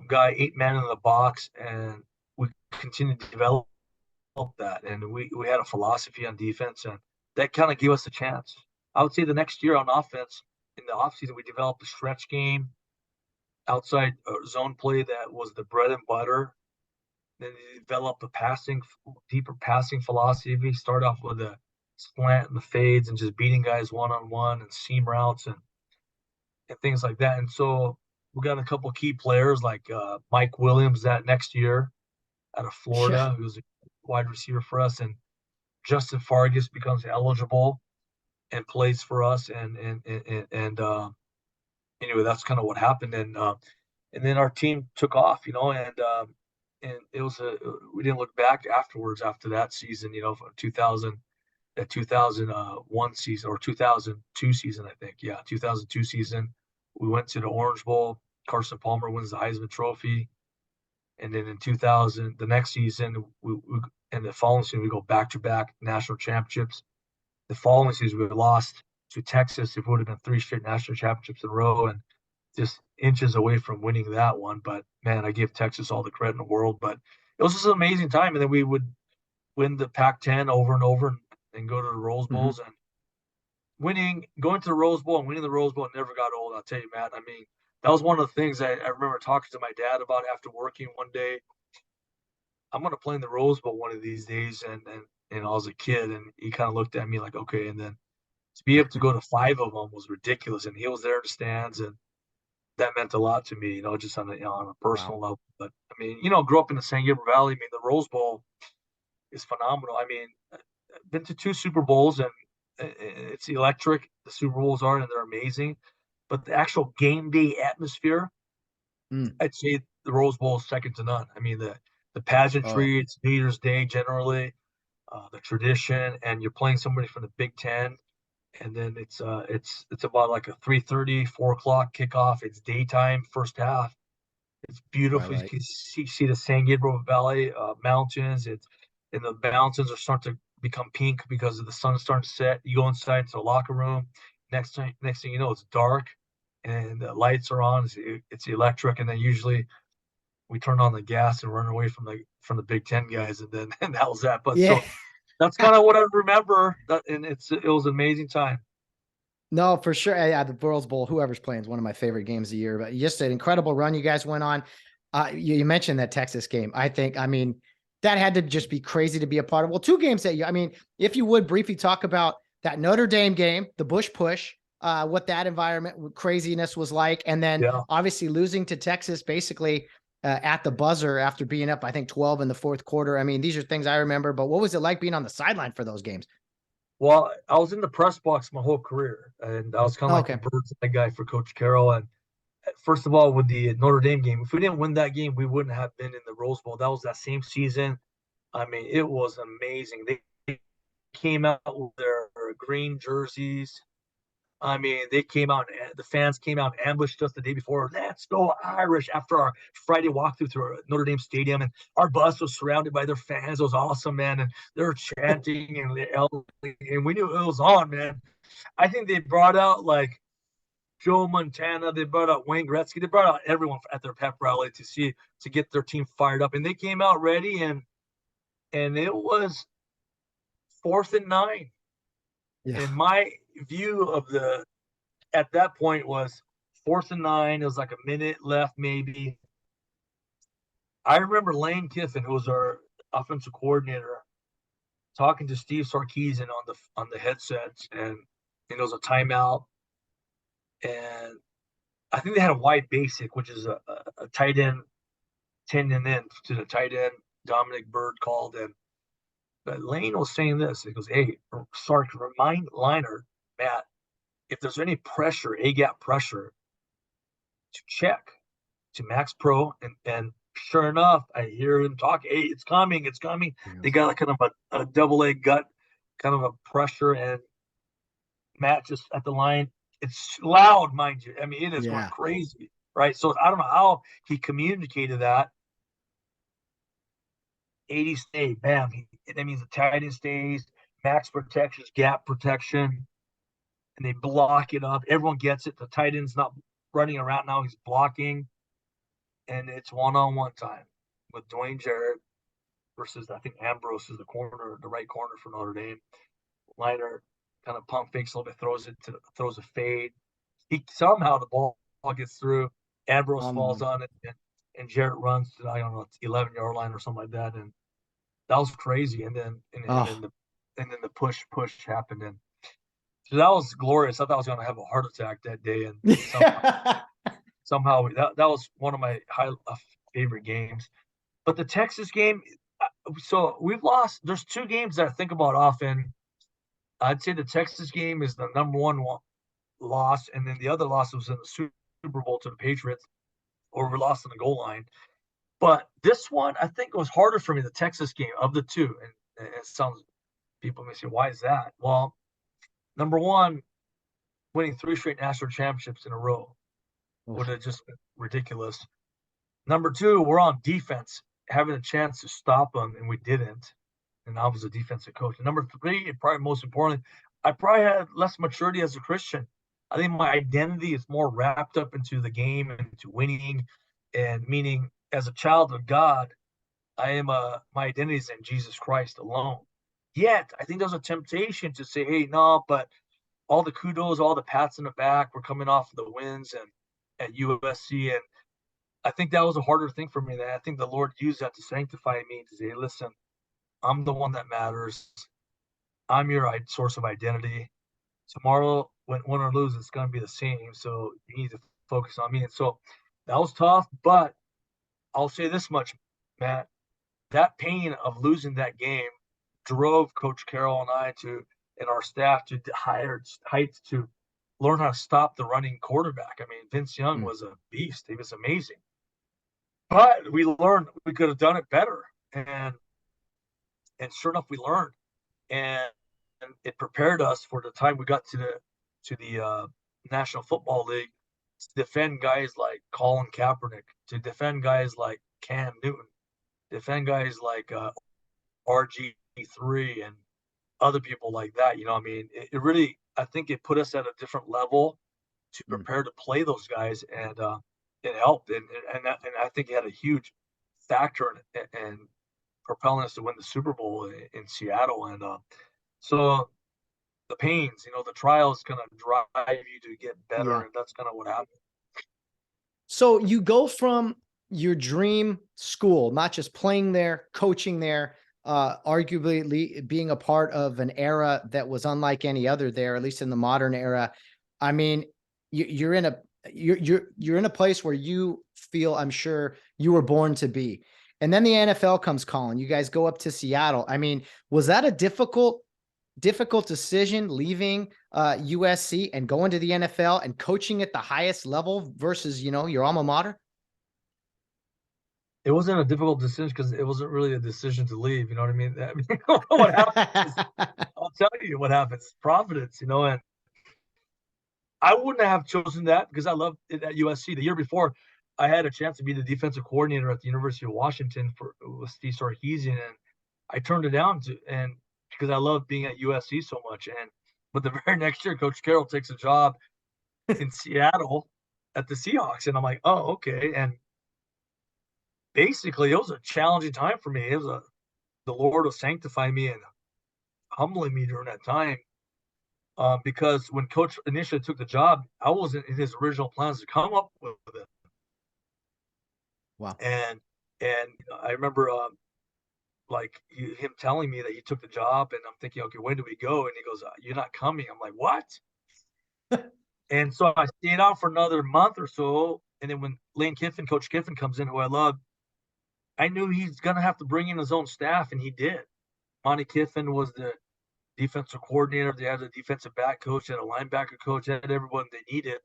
guy, 8 men in the box, and we continued to develop that. And we had a philosophy on defense, and that kind of gave us a chance. I would say the next year on offense, in the offseason, we developed a stretch game, outside zone play that was the bread and butter. Then they developed a deeper passing philosophy. Start off with a slant and the fades and just beating guys one on one and seam routes and things like that. And so we got a couple of key players like Mike Williams that next year out of Yeah. Florida, who's a wide receiver for us, and Justin Fargas becomes eligible and plays for us. And anyway, that's kind of what happened. And then our team took off, and it was we didn't look back afterwards after that season, from 2001 season or 2002 season, I think. Yeah, 2002 season. We went to the Orange Bowl. Carson Palmer wins the Heisman Trophy. And then in 2000, the next season, and the following season, we go back-to-back national championships. The following season, we lost to Texas. It would have been 3 straight national championships in a row, and just inches away from winning that one. But, man, I give Texas all the credit in the world. But it was just an amazing time. And then we would win the Pac-10 over and over and go to the Rose Bowls. And going to the Rose Bowl and winning the Rose Bowl never got old, I'll tell you, Matt. I mean, that was one of the things I remember talking to my dad about after working one day. I'm going to play in the Rose Bowl one of these days. And I was a kid, and he kind of looked at me like, okay. And then to be able to go to 5 of them was ridiculous. And he was there in the stands, and that meant a lot to me, just on a personal level. But I mean, grew up in the San Gabriel Valley. I mean, the Rose Bowl is phenomenal. I mean, I've been to 2 Super Bowls, and it's electric. The Super Bowls are, and they're amazing. But the actual game day atmosphere, I'd say the Rose Bowl is second to none. I mean, the pageantry, it's New Year's Day generally, the tradition, and you're playing somebody from the Big Ten, and then it's about like a 3:30, 4 o'clock kickoff. It's daytime, first half. It's beautiful. Right. You can see the San Gabriel Valley mountains. And the mountains are starting to become pink because of the sun starting to set. You go inside into the locker room. Next thing you know, it's dark, and the lights are on. It's electric, and then usually we turn on the gas and run away from the Big Ten guys, and then and that was that. But Yeah. so that's kind of what I remember. And it was an amazing time. No, for sure. Yeah, the Rose Bowl, whoever's playing, is one of my favorite games of the year. But just an incredible run you guys went on. You mentioned that Texas game. I mean, that had to just be crazy to be a part of. Well, 2 games that if you would briefly talk about that Notre Dame game, the Bush push, what that environment craziness was like, and then obviously losing to Texas basically at the buzzer after being up, I think 12 in the 4th quarter. I mean, these are things I remember. But what was it like being on the sideline for those games? Well, I was in the press box my whole career, and I was kind of like the bird's eye guy for Coach Carroll. And first of all, with the Notre Dame game, if we didn't win that game, we wouldn't have been in the Rose Bowl. That was that same season. I mean, it was amazing. They came out with their green jerseys. I mean, the fans came out and ambushed us the day before. Let's go Irish after our Friday walkthrough through Notre Dame Stadium. And our bus was surrounded by their fans. It was awesome, man. And they were chanting and we knew it was on, man. I think they brought out like Joe Montana. They brought out Wayne Gretzky. They brought out everyone at their pep rally to get their team fired up. And they came out ready, and it was 4th and 9. Yeah. And my view at that point was 4th and 9. It was like a minute left, maybe. I remember Lane Kiffin, who was our offensive coordinator, talking to Steve Sarkisian on the headsets, and it was a timeout. And I think they had a wide basic, which is a tight end, 10 and in to the tight end. Dominic Bird called, but Lane was saying this. He goes, "Hey, Sark, remind Liner, Matt, if there's any pressure, A-gap pressure, to check to Max Pro." And sure enough, I hear him talk, "Hey, it's coming. Yeah. They got like kind of a double-A gut kind of a pressure, and Matt just at the line. It's loud, mind you. I mean, it is going crazy, right? So I don't know how he communicated that. 80 stay, bam. That means the tight end stays, max protections, gap protection. and they block it up. Everyone gets it. The tight end's not running around now; he's blocking, and it's one-on-one time with Dwayne Jarrett versus I think Ambrose is the right corner for Notre Dame. Liner kind of pump fakes a little bit, throws a fade. He somehow the ball gets through. Ambrose falls on it, and Jarrett runs to, I don't know, 11-yard line or something like that, and that was crazy. And then the push happened, and so that was glorious. I thought I was going to have a heart attack that day, and somehow that was one of my favorite games. But the Texas game, so we've lost. There's two games that I think about often. I'd say the Texas game is the number one loss, and then the other loss was in the Super Bowl to the Patriots, or we lost on the goal line. But this one, I think it was harder for me, the Texas game of the two. And it sounds, people may say, why is that? Well, number one, winning 3 straight national championships in a row would have just been ridiculous. Number two, we're on defense, having a chance to stop them, and we didn't. And I was a defensive coach. And number three, and probably most importantly, I probably had less maturity as a Christian. I think my identity is more wrapped up into the game and into winning, and meaning as a child of God, my identity is in Jesus Christ alone. Yet, I think there's a temptation to say, hey, no, but all the kudos, all the pats in the back, we're coming off of the wins and at USC. And I think that was a harder thing for me. That I think the Lord used that to sanctify me, to say, listen, I'm the one that matters. I'm your source of identity. Tomorrow, win or lose, it's going to be the same. So you need to focus on me. And so that was tough, but I'll say this much, Matt, that pain of losing that game drove Coach Carroll and I and our staff to higher heights to learn how to stop the running quarterback. I mean, Vince Young was a beast. He was amazing. But we learned we could have done it better. And sure enough, we learned. And it prepared us for the time we got to the National Football League to defend guys like Colin Kaepernick, to defend guys like Cam Newton, defend guys like RG3 and other people like that. You know, I mean, it really, I think it put us at a different level to prepare to play those guys, and it helped. And I think it had a huge factor in propelling us to win the Super Bowl in Seattle. And so the pains, the trial is going to drive you to get better. And that's kind of what happened. So you go from your dream school, not just playing there, coaching there, arguably being a part of an era that was unlike any other there, at least in the modern era. I mean, you're in a place where you feel, I'm sure, you were born to be. And then the NFL comes calling. You guys go up to Seattle. I mean, was that a difficult decision, leaving USC and going to the NFL and coaching at the highest level versus, your alma mater? It wasn't a difficult decision because it wasn't really a decision to leave. You know what I mean? What happens? I'll tell you what happens. Providence, and I wouldn't have chosen that because I loved it at USC. The year before, I had a chance to be the defensive coordinator at the University of Washington with Steve Sarkisian, and I turned it down because I loved being at USC so much. But the very next year, Coach Carroll takes a job in Seattle at the Seahawks, and I'm like, oh, okay. And basically, it was a challenging time for me. The Lord was sanctifying me and humbling me during that time, because when Coach initially took the job, I wasn't in his original plans to come up with it. Wow. And I remember him telling me that he took the job, and I'm thinking, okay, when do we go? And he goes, you're not coming. I'm like, what? And so I stayed out for another month or so. And then when Coach Kiffin comes in, who I love, I knew he's going to have to bring in his own staff, and he did. Monty Kiffin was the defensive coordinator. They had a defensive back coach, they had a linebacker coach, they had everyone they needed.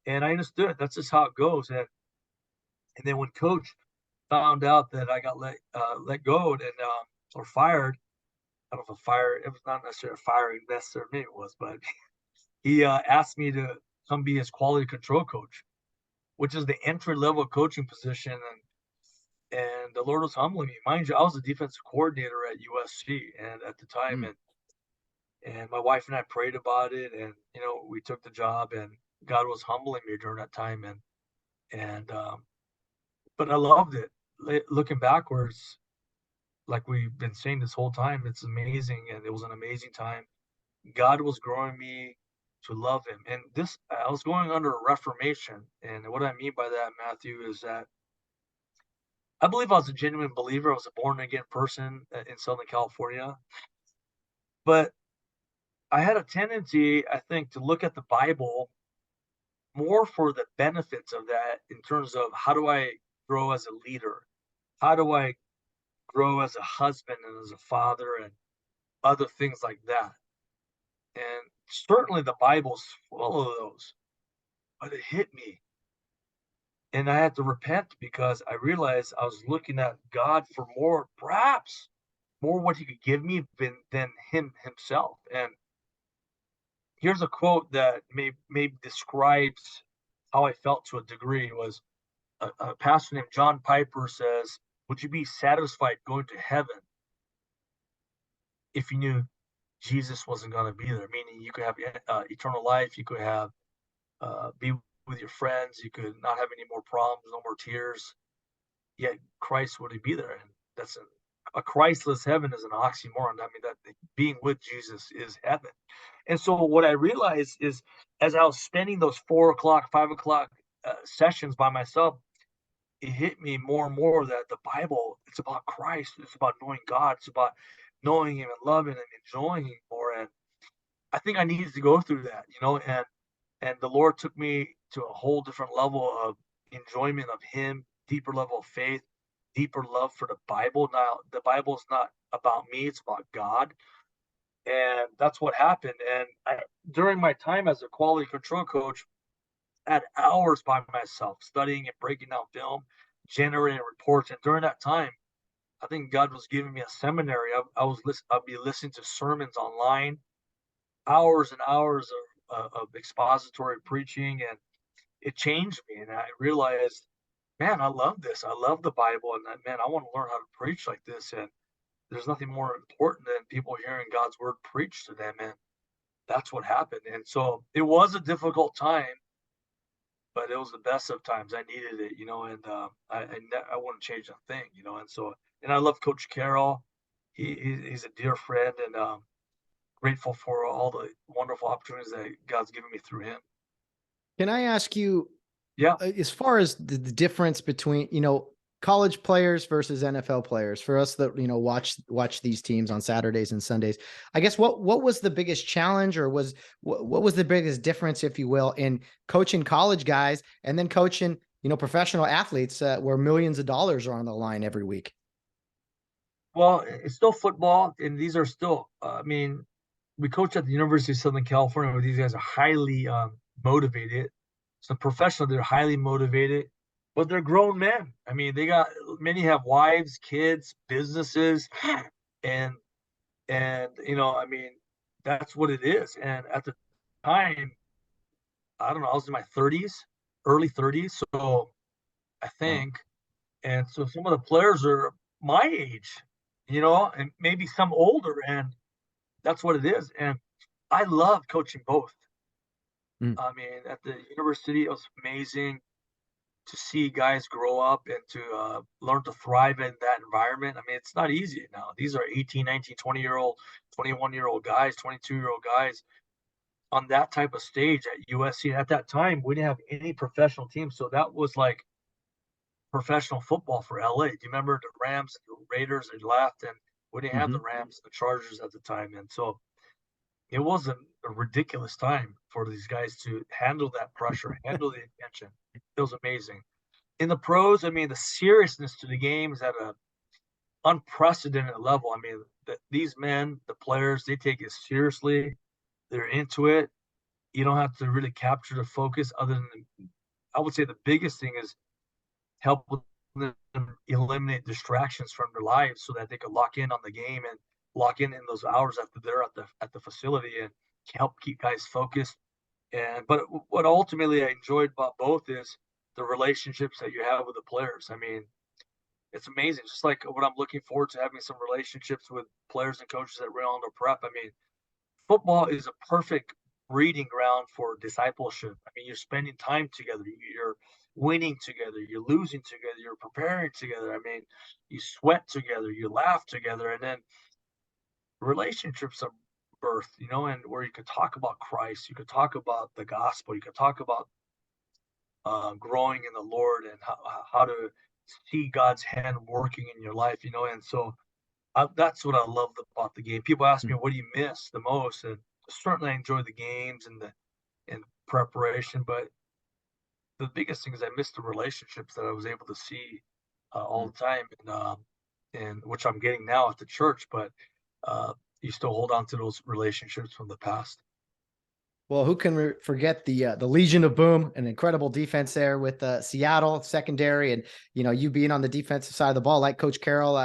And I understood that's just how it goes. And then when Coach found out that I got let go or fired, I don't know if it was not necessarily a firing necessarily, maybe it was, but he asked me to come be his quality control coach, which is the entry level coaching position. And the Lord was humbling me. Mind you, I was a defensive coordinator at USC and at the time, And my wife and I prayed about it, and we took the job, and God was humbling me during that time, and but I loved it. Looking backwards, like we've been saying this whole time, it's amazing, and it was an amazing time. God was growing me to love Him, and this I was going under a reformation, and what I mean by that, Matthew, is that I believe I was a genuine believer. I was a born again person in Southern California, but I had a tendency, I think, to look at the Bible more for the benefits of that in terms of how do I grow as a leader? How do I grow as a husband and as a father and other things like that? And certainly the Bible's full of those, but it hit me. And I had to repent because I realized I was looking at God for more, perhaps more what He could give me than Him Himself. And here's a quote that maybe describes how I felt to a degree. Was a pastor named John Piper says, "Would you be satisfied going to heaven if you knew Jesus wasn't going to be there? Meaning you could have eternal life, you could have be with your friends, you could not have any more problems, no more tears. Yet Christ would be there, and that's a Christless heaven is an oxymoron. I mean, that being with Jesus is heaven. And so what I realized is, as I was spending those 4 o'clock, 5 o'clock sessions by myself, it hit me more and more that the Bible, it's about Christ. It's about knowing God. It's about knowing Him and loving Him, enjoying Him more. And I think I needed to go through that, and the Lord took me to a whole different level of enjoyment of Him, deeper level of faith, deeper love for the Bible. Now, the Bible is not about me; it's about God, and that's what happened. And during my time as a quality control coach, I had hours by myself studying and breaking down film, generating reports. And during that time, I think God was giving me a seminary. I'd be listening to sermons online, hours and hours of expository preaching, and it changed me. And I realized, man, I love this. I love the Bible, and man, I want to learn how to preach like this. And there's nothing more important than people hearing God's word preached to them. And that's what happened. And so it was a difficult time, but it was the best of times. I needed it, and I wouldn't change a thing, And so, and I love Coach Carroll. He's a dear friend, and grateful for all the wonderful opportunities that God's given me through him. Can I ask you, Yeah. as far as the difference between, college players versus NFL players, for us that, watch these teams on Saturdays and Sundays, I guess what was the biggest challenge, or what was the biggest difference, if you will, in coaching college guys and then coaching, professional athletes where millions of dollars are on the line every week? Well, it's still football, and these are still, we coach at the University of Southern California, where these guys are highly motivated. So professional, they're highly motivated, but they're grown men. I mean, many have wives, kids, businesses, and that's what it is. And at the time, I don't know, I was in my 30s, early 30s, so I think, and so some of the players are my age, and maybe some older, and that's what it is. And I love coaching both. Mm. I mean, at the university, it was amazing to see guys grow up and to learn to thrive in that environment. I mean, it's not easy now. These are 18, 19, 20-year-old, 21-year-old guys, 22-year-old guys on that type of stage at USC. At that time, we didn't have any professional teams. So that was like professional football for LA. Do you remember the Rams and the Raiders had left, and we didn't have the Rams and the Chargers at the time. And so it was a ridiculous time for these guys to handle that pressure, handle the attention. It was amazing. In the pros, I mean, the seriousness to the game is at an unprecedented level. I mean, these men, the players, they take it seriously. They're into it. You don't have to really capture the focus other than, I would say the biggest thing is help them eliminate distractions from their lives so that they can lock in on the game and lock in those hours after they're at the facility, and help keep guys focused. But what ultimately I enjoyed about both is the relationships that you have with the players. I mean, it's amazing. Just like what I'm looking forward to, having some relationships with players and coaches at Rio Hondo Prep. I mean, football is a perfect breeding ground for discipleship. I mean, you're spending time together, you're winning together, you're losing together, you're preparing together. I mean, you sweat together, you laugh together, and then relationships are birthed, and where you could talk about Christ, you could talk about the gospel, you could talk about growing in the Lord and how to see God's hand working in your life, and so that's what I love about the game. People ask me, what do you miss the most? And certainly I enjoy the games and preparation, but the biggest thing is I miss the relationships that I was able to see all the time, and which I'm getting now at the church, but you still hold on to those relationships from the past. Well, who can forget the Legion of Boom, an incredible defense there with Seattle secondary, and you being on the defensive side of the ball like Coach Carroll.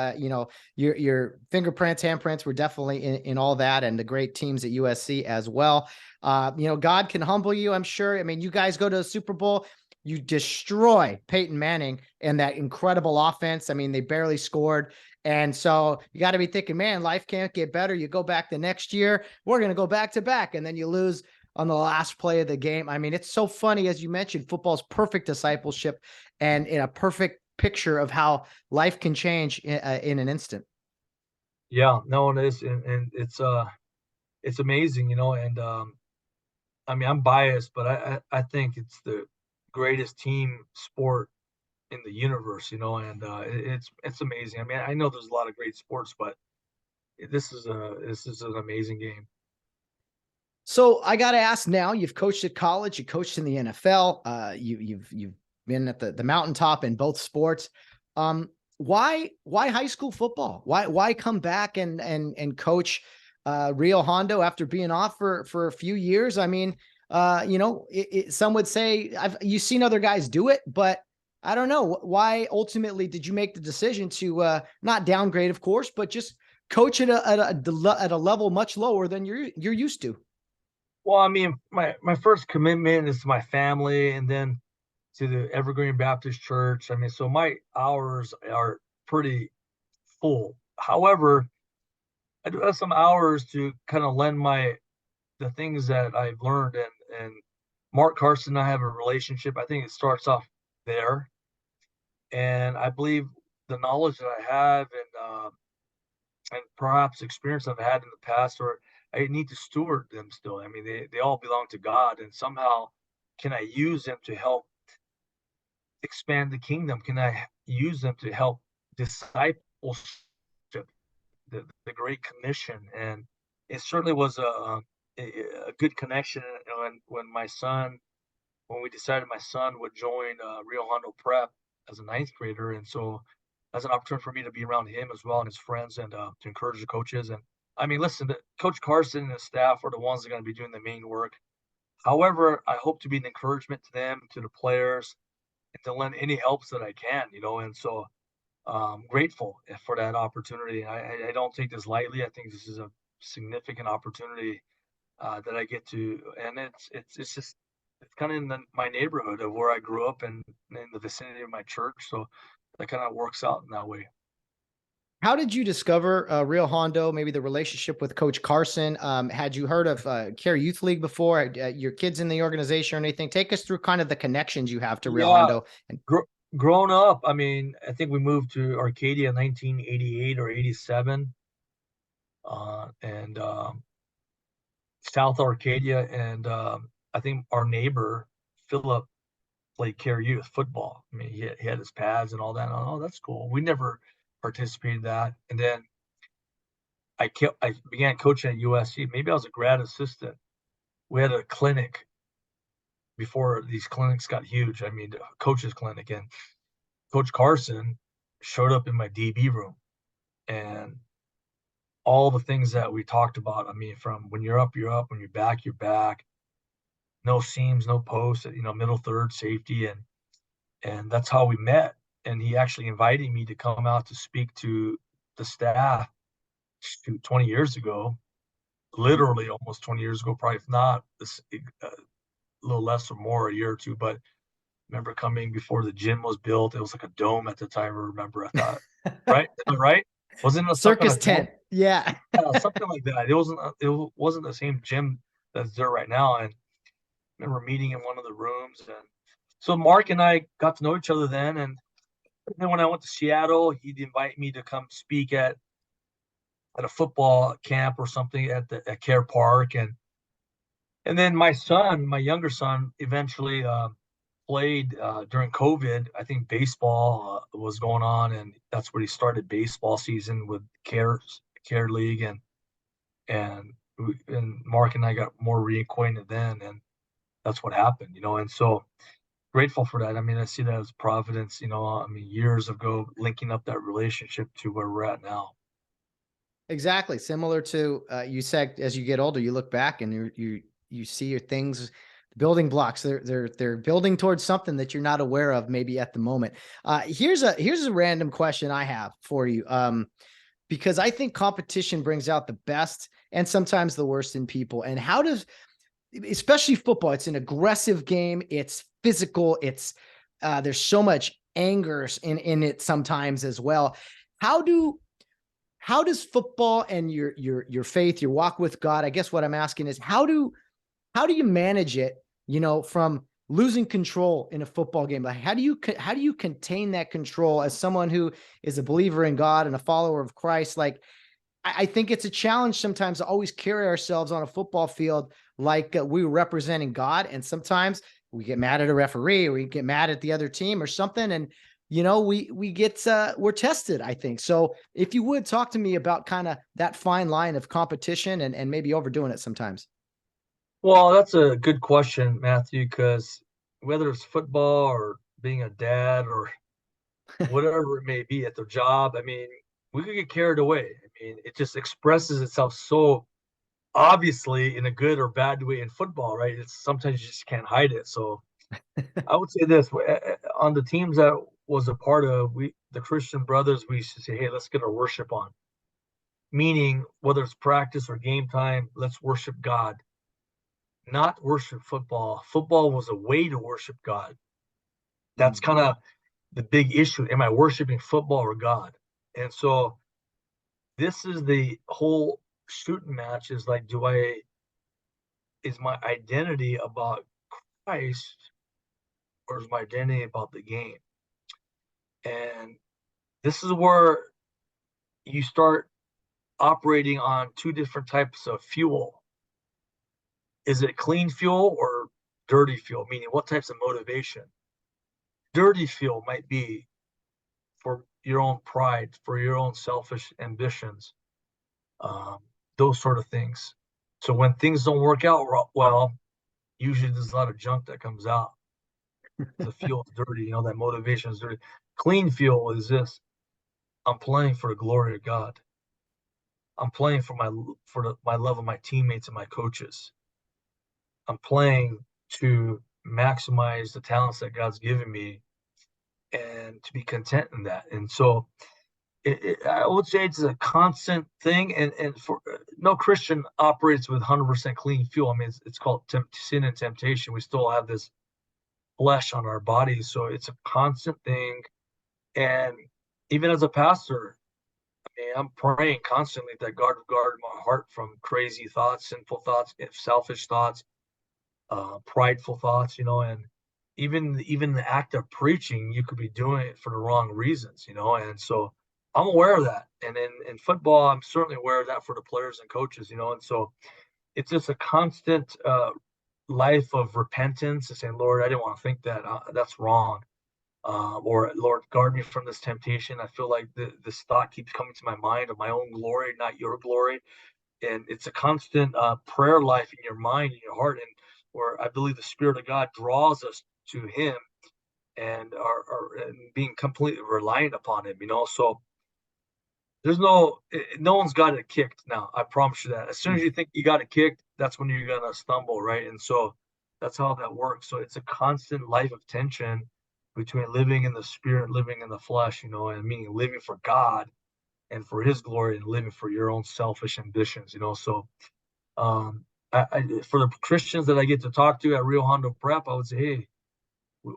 Your fingerprints, handprints were definitely in all that, and the great teams at USC as well. God can humble you, I'm sure. I mean, you guys go to the Super Bowl, you destroy Peyton Manning and that incredible offense. I mean, they barely scored. And so you got to be thinking, man, life can't get better. You go back the next year, we're going to go back to back, and then you lose on the last play of the game. I mean, it's so funny, as you mentioned, football's perfect discipleship and in a perfect picture of how life can change in an instant. Yeah, no, it is. And it's amazing, and I mean, I'm biased, but I think it's the greatest team sport in the universe, and it's amazing. I mean, I know there's a lot of great sports, but this is an amazing game. So I got to ask now, you've coached at college, you coached in the NFL, you've been at the mountaintop in both sports. Why high school football? Why come back and coach Rio Hondo after being off for a few years? I mean, some would say you've seen other guys do it, but I don't know why ultimately did you make the decision to not downgrade, of course, but just coach at a level much lower than you're used to. Well, I mean, my first commitment is to my family and then to the Evergreen Baptist Church. I mean, so my hours are pretty full. However, I do have some hours to kind of lend the things that I've learned, and Mark Carson and I have a relationship. I think it starts off there. And I believe the knowledge that I have and perhaps experience I've had in the past, or I need to steward them still. I mean, they all belong to God, and somehow can I use them to help expand the kingdom? Can I use them to help discipleship, the Great Commission? And it certainly was a good connection when we decided my son would join Rio Hondo Prep as a ninth grader. And so that's an opportunity for me to be around him as well and his friends, and to encourage the coaches. And I mean, listen, Coach Carson and his staff are the ones that are going to be doing the main work. However, I hope to be an encouragement to them, to the players, and to lend any helps that I can, and so grateful for that opportunity. I don't take this lightly. I think this is a significant opportunity that I get to, and it's just it's kind of in my neighborhood of where I grew up and in the vicinity of my church. So that kind of works out in that way. How did you discover Rio Hondo, maybe the relationship with Coach Carson? Had you heard of Care Youth League before? Your kids in the organization or anything? Take us through kind of the connections you have to Rio Hondo. And growing up, I mean, I think we moved to Arcadia in 1988 or 87. And South Arcadia. And I think our neighbor, Philip, played Care Youth football. I mean, he had his pads and all that. Oh, that's cool. We never participated in that. And then I began coaching at USC. Maybe I was a grad assistant. We had a clinic before these clinics got huge. I mean, the coaches clinic, and Coach Carson showed up in my DB room, and all the things that we talked about. I mean, from when you're up, you're up. When you're back. No seams, no posts. Middle third, safety, and that's how we met. And he actually invited me to come out to speak to the staff 20 years ago, literally almost 20 years ago, probably if not a little less or more, a year or two. But I remember coming before the gym was built. It was like a dome at the time. I remember. I thought, right? Wasn't it Circus tent? Yeah. Something like that. It wasn't the same gym that's there right now. And I remember meeting in one of the rooms, and so Mark and I got to know each other then. And then when I went to Seattle, he'd invite me to come speak at a football camp or something at Care Park. And then my younger son, eventually played during COVID. I think baseball was going on, and that's where he started baseball season with Care League, and Mark and I got more reacquainted then, and that's what happened. And so grateful for that. I mean, I see that as Providence. I mean, years ago, linking up that relationship to where we're at now. Exactly. Similar to you said, as you get older, you look back and you see your things, building blocks. They're building towards something that you're not aware of maybe at the moment. Here's a random question I have for you. Because I think competition brings out the best and sometimes the worst in people. And how does, especially football, it's an aggressive game. It's physical. It's there's so much anger in it sometimes as well. How does football and your faith, your walk with God, I guess what I'm asking is how do you manage it, from losing control in a football game? Like how do you contain that control as someone who is a believer in God and a follower of Christ? Like I think it's a challenge sometimes to always carry ourselves on a football field like we're representing God. And sometimes we get mad at a referee or we get mad at the other team or something. And, we get, we're tested, I think. So if you would talk to me about kind of that fine line of competition and maybe overdoing it sometimes. Well, that's a good question, Matthew, because whether it's football or being a dad or whatever it may be at their job, I mean, we could get carried away. I mean, it just expresses itself so obviously in a good or bad way in football, right? It's sometimes you just can't hide it. So I would say this on the teams that was a part of the Christian brothers, we used to say, hey, let's get our worship on. Meaning, whether it's practice or game time, let's worship God, not worship football. Football was a way to worship God. That's kind of the big issue. Am I worshiping football or God? And so this is the whole shooting match is like, is my identity about Christ or is my identity about the game? And this is where you start operating on two different types of fuel. Is it clean fuel or dirty fuel? Meaning what types of motivation? Dirty fuel might be for your own pride, for your own selfish ambitions, those sort of things. So when things don't work out well, usually there's a lot of junk that comes out. The fuel is dirty, that motivation is dirty. Clean fuel is this: I'm playing for the glory of God. I'm playing for my love of my teammates and my coaches. I'm playing to maximize the talents that God's given me and to be content in that. And so I would say it's a constant thing. And for no Christian operates with 100% clean fuel. I mean, it's called sin and temptation. We still have this flesh on our bodies. So it's a constant thing. And even as a pastor, I mean, I'm praying constantly that God would guard my heart from crazy thoughts, sinful thoughts, selfish thoughts, prideful thoughts, and even the act of preaching, you could be doing it for the wrong reasons, and so I'm aware of that. And in football, I'm certainly aware of that for the players and coaches, and so it's just a constant life of repentance and saying, Lord, I didn't want to think that, that's wrong. Or Lord, guard me from this temptation. I feel like this thought keeps coming to my mind of my own glory, not your glory. And it's a constant prayer life in your mind, in your heart, and where I believe the Spirit of God draws us to Him and and being completely reliant upon Him. So there's no one's got it kicked now. I promise you that. As soon as you think you got it kicked, that's when you're gonna stumble, right? And so that's how that works. So it's a constant life of tension between living in the Spirit, living in the flesh, and meaning living for God and for His glory, and living for your own selfish ambitions. So for the Christians that I get to talk to at Rio Hondo Prep, I would say, hey,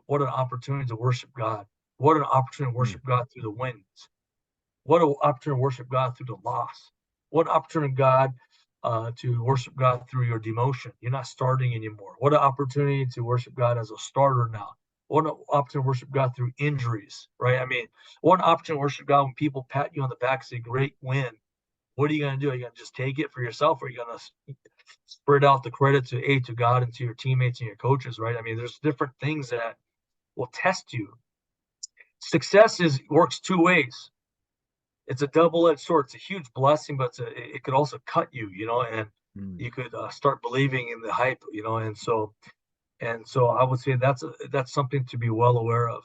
what an opportunity to worship God. What an opportunity to worship God through the wins. What an opportunity to worship God through the loss. What opportunity, God, to worship God through your demotion. You're not starting anymore. What an opportunity to worship God as a starter now. What an opportunity to worship God through injuries, right? I mean, what an opportunity to worship God when people pat you on the back and say, great win. What are you going to do? Are you going to just take it for yourself, or are you going to spread out the credit to God and to your teammates and your coaches, right? I mean, there's different things that will test you. Success works two ways. It's a double-edged sword. It's a huge blessing, but it could also cut you, and you could start believing in the hype, and so I would say that's something to be well aware of.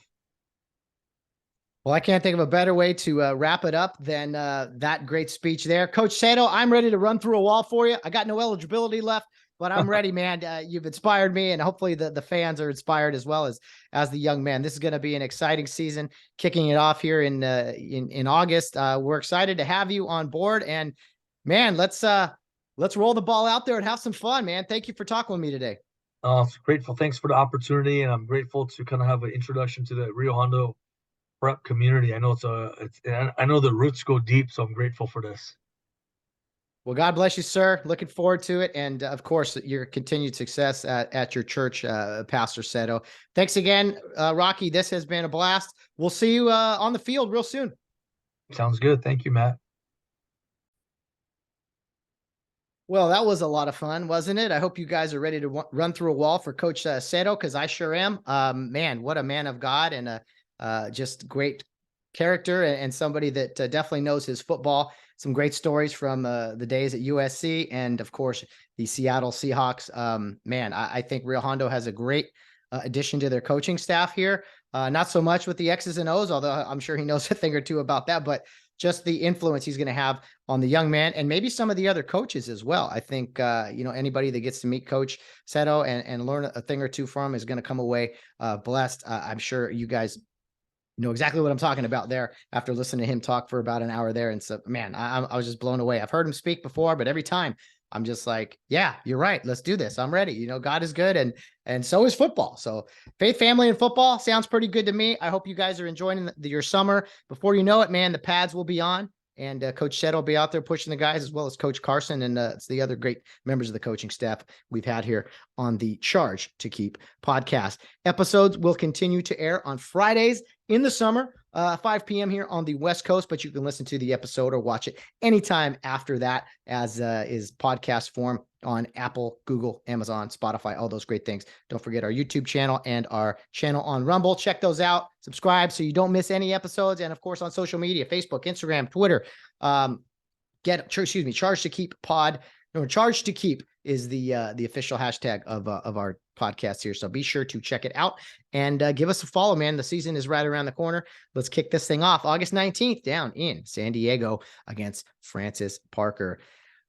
Well, I can't think of a better way to wrap it up than that great speech there. Coach Seto, I'm ready to run through a wall for you. I got no eligibility left, but I'm ready, man. You've inspired me, and hopefully the fans are inspired as well as the young man. This is going to be an exciting season, kicking it off here in August. We're excited to have you on board, and man, let's roll the ball out there and have some fun, man. Thank you for talking with me today. Grateful. Thanks for the opportunity, and I'm grateful to kind of have an introduction to the Rio Hondo Prep community. I know I know the roots go deep, so I'm grateful for this. Well, God bless you, sir. Looking forward to it. And of course, your continued success at your church, Pastor Seto. Thanks again, Rocky. This has been a blast. We'll see you on the field real soon. Sounds good. Thank you, Matt. Well, that was a lot of fun, wasn't it? I hope you guys are ready to run through a wall for Coach Seto, because I sure am. Man, what a man of God, and a just great character, and somebody that definitely knows his football. Some great stories from the days at USC, and of course the Seattle Seahawks. Man, I think Rio Hondo has a great addition to their coaching staff here. Not so much with the X's and O's, although I'm sure he knows a thing or two about that, but just the influence he's going to have on the young man, and maybe some of the other coaches as well. I think, anybody that gets to meet Coach Seto and learn a thing or two from him is going to come away blessed. I'm sure you guys know exactly what I'm talking about there after listening to him talk for about an hour there. And so, man, I was just blown away. I've heard him speak before, but every time I'm just like, yeah, you're right. Let's do this. I'm ready. God is good. And so is football. So faith, family, and football sounds pretty good to me. I hope you guys are enjoying your summer. Before you know it, man, the pads will be on, and Coach Seto will be out there pushing the guys, as well as Coach Carson and it's the other great members of the coaching staff we've had here on the Charge to Keep podcast. Episodes will continue to air on Fridays in the summer, 5 p.m. here on the West Coast, but you can listen to the episode or watch it anytime after that, as is podcast form on Apple, Google, Amazon, Spotify, all those great things. Don't forget our YouTube channel and our channel on Rumble. Check those out. Subscribe so you don't miss any episodes. And of course, on social media, Facebook, Instagram, Twitter, Charge to Keep pod. No, Charge to Keep is the official hashtag of our podcast here. So be sure to check it out and give us a follow, man. The season is right around the corner. Let's kick this thing off August 19th down in San Diego against Francis Parker.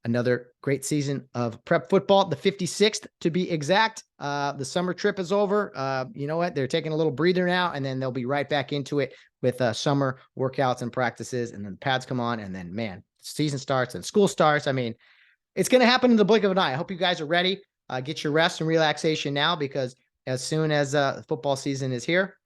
Another great season of prep football, the 56th to be exact. The summer trip is over. You know what? They're taking a little breather now, and then they'll be right back into it with summer workouts and practices, and then the pads come on, and then, man, season starts and school starts. I mean, it's going to happen in the blink of an eye. I hope you guys are ready. Get your rest and relaxation now, because as soon as football season is here,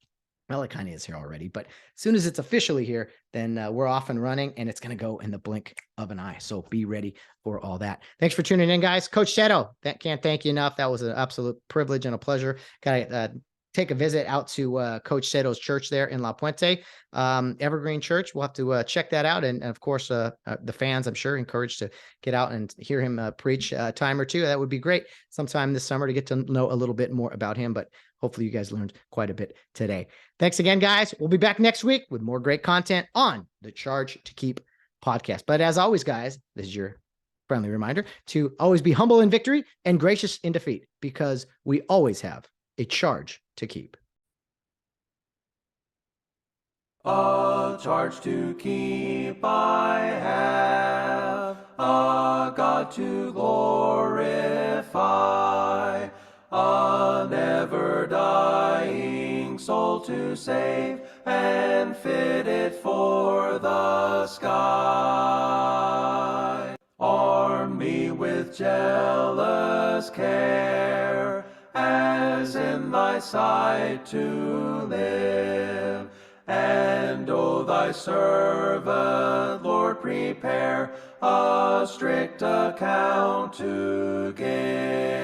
well, it kind of is here already, but as soon as it's officially here, then we're off and running, and it's going to go in the blink of an eye. So be ready for all that. Thanks for tuning in, guys. Coach Seto, can't thank you enough. That was an absolute privilege and a pleasure. Got to take a visit out to Coach Seto's church there in La Puente, Evergreen Church. We'll have to check that out. And of course, the fans, I'm sure, encouraged to get out and hear him preach a time or two. That would be great sometime this summer to get to know a little bit more about him. But hopefully you guys learned quite a bit today. Thanks again, guys. We'll be back next week with more great content on the Charge to Keep podcast. But as always, guys, this is your friendly reminder to always be humble in victory and gracious in defeat, because we always have a charge to keep. A charge to keep I have, a God to glorify, a never-dying soul to save, and fit it for the sky. Arm me with jealous care, as in thy sight to live, and O thy servant, Lord, prepare a strict account to give.